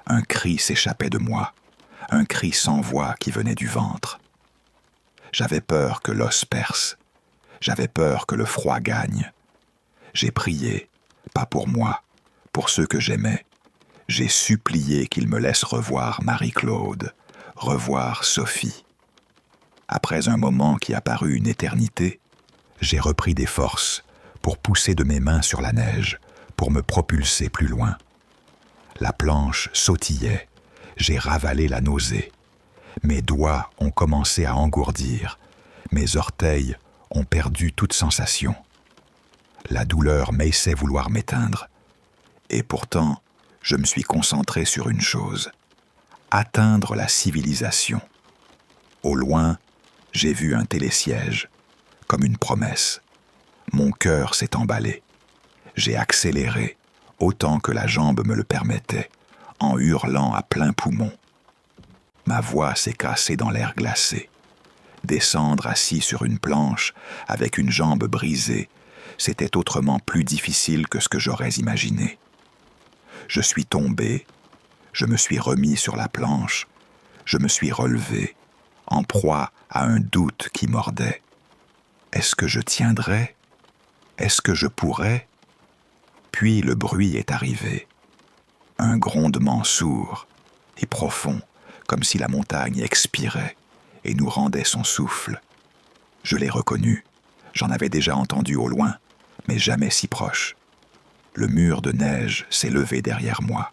un cri s'échappait de moi, un cri sans voix qui venait du ventre. J'avais peur que l'os perce. J'avais peur que le froid gagne. J'ai prié, pas pour moi, pour ceux que j'aimais, J'ai supplié qu'il me laisse revoir Marie-Claude, revoir Sophie. Après un moment qui a paru une éternité, j'ai repris des forces pour pousser de mes mains sur la neige, pour me propulser plus loin. La planche sautillait, j'ai ravalé la nausée. Mes doigts ont commencé à engourdir, mes orteils ont perdu toute sensation. La douleur m'essaie vouloir m'éteindre. Et pourtant, je me suis concentré sur une chose, atteindre la civilisation. Au loin, j'ai vu un télésiège, comme une promesse. Mon cœur s'est emballé. J'ai accéléré, autant que la jambe me le permettait, en hurlant à plein poumon. Ma voix s'est cassée dans l'air glacé. Descendre assis sur une planche, avec une jambe brisée, c'était autrement plus difficile que ce que j'aurais imaginé. Je suis tombé, je me suis remis sur la planche, je me suis relevé, en proie à un doute qui mordait. Est-ce que je tiendrais? Est-ce que je pourrais? Puis le bruit est arrivé. Un grondement sourd et profond, comme si la montagne expirait et nous rendait son souffle. Je l'ai reconnu, j'en avais déjà entendu au loin, mais jamais si proche. Le mur de neige s'est levé derrière moi.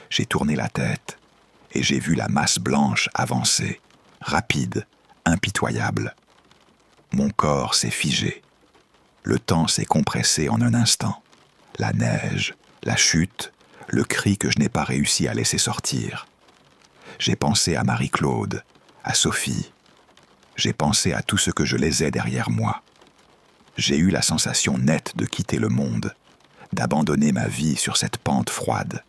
J'ai tourné la tête et j'ai vu la masse blanche avancer, rapide, impitoyable. Mon corps s'est figé. Le temps s'est compressé en un instant. La neige, la chute, le cri que je n'ai pas réussi à laisser sortir. J'ai pensé à Marie-Claude, à Sophie. J'ai pensé à tout ce que je laissais derrière moi. J'ai eu la sensation nette de quitter le monde, d'abandonner ma vie sur cette pente froide.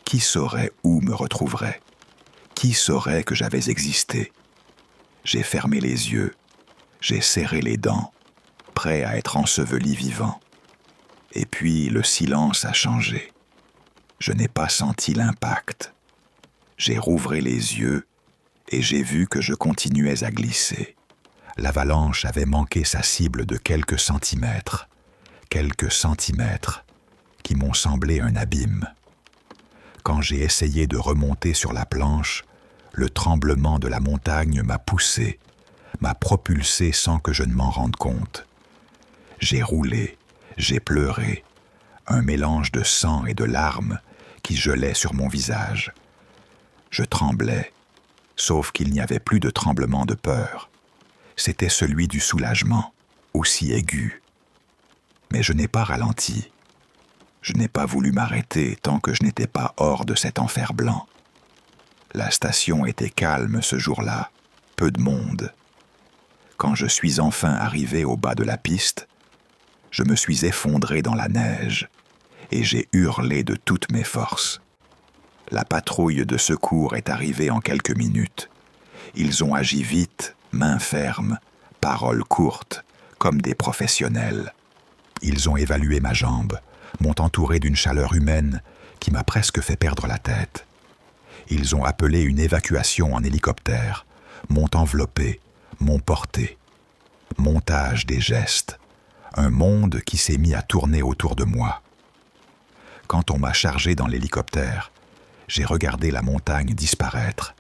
Qui saurait où me retrouverait? Qui saurait que j'avais existé? J'ai fermé les yeux, j'ai serré les dents, prêt à être enseveli vivant. Et puis le silence a changé. Je n'ai pas senti l'impact. J'ai rouvré les yeux et j'ai vu que je continuais à glisser. L'avalanche avait manqué sa cible de quelques centimètres qui m'ont semblé un abîme. Quand j'ai essayé de remonter sur la planche, le tremblement de la montagne m'a poussé, m'a propulsé sans que je ne m'en rende compte. J'ai roulé, j'ai pleuré, un mélange de sang et de larmes qui gelait sur mon visage. Je tremblais, sauf qu'il n'y avait plus de tremblement de peur. C'était celui du soulagement, aussi aigu. Mais je n'ai pas ralenti. Je n'ai pas voulu m'arrêter tant que je n'étais pas hors de cet enfer blanc. La station était calme ce jour-là, peu de monde. Quand je suis enfin arrivé au bas de la piste, je me suis effondré dans la neige et j'ai hurlé de toutes mes forces. La patrouille de secours est arrivée en quelques minutes. Ils ont agi vite, main ferme, paroles courtes, comme des professionnels. Ils ont évalué ma jambe, m'ont entouré d'une chaleur humaine qui m'a presque fait perdre la tête. Ils ont appelé une évacuation en hélicoptère, m'ont enveloppé, m'ont porté. Montage des gestes, un monde qui s'est mis à tourner autour de moi. Quand on m'a chargé dans l'hélicoptère, j'ai regardé la montagne disparaître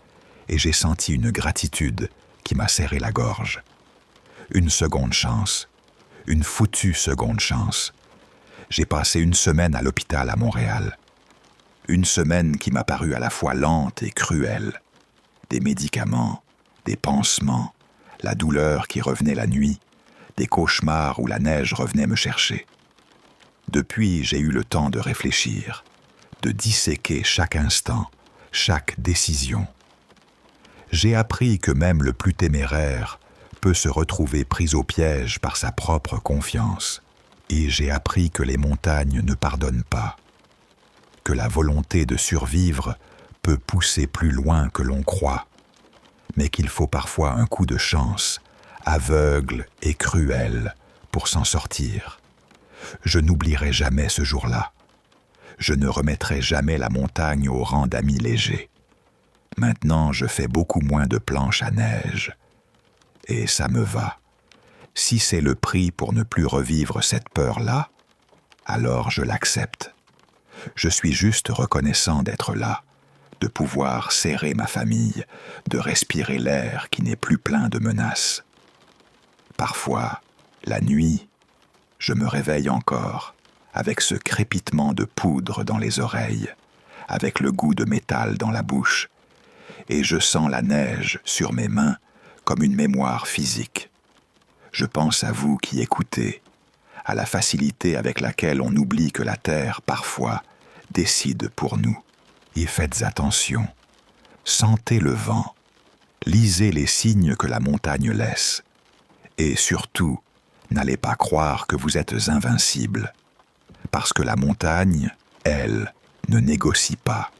et j'ai senti une gratitude qui m'a serré la gorge. Une seconde chance, une foutue seconde chance. J'ai passé une semaine à l'hôpital à Montréal. Une semaine qui m'a paru à la fois lente et cruelle. Des médicaments, des pansements, la douleur qui revenait la nuit, des cauchemars où la neige revenait me chercher. Depuis, j'ai eu le temps de réfléchir, de disséquer chaque instant, chaque décision. J'ai appris que même le plus téméraire peut se retrouver pris au piège par sa propre confiance. Et j'ai appris que les montagnes ne pardonnent pas, que la volonté de survivre peut pousser plus loin que l'on croit, mais qu'il faut parfois un coup de chance, aveugle et cruel, pour s'en sortir. Je n'oublierai jamais ce jour-là. Je ne remettrai jamais la montagne au rang d'ami léger. Maintenant, je fais beaucoup moins de planches à neige. Et ça me va. Si c'est le prix pour ne plus revivre cette peur-là, alors je l'accepte. Je suis juste reconnaissant d'être là, de pouvoir serrer ma famille, de respirer l'air qui n'est plus plein de menaces. Parfois, la nuit, je me réveille encore, avec ce crépitement de poudre dans les oreilles, avec le goût de métal dans la bouche, et je sens la neige sur mes mains comme une mémoire physique. Je pense à vous qui écoutez, à la facilité avec laquelle on oublie que la Terre, parfois, décide pour nous. Et faites attention, sentez le vent, lisez les signes que la montagne laisse, et surtout, n'allez pas croire que vous êtes invincible, parce que la montagne, elle, ne négocie pas.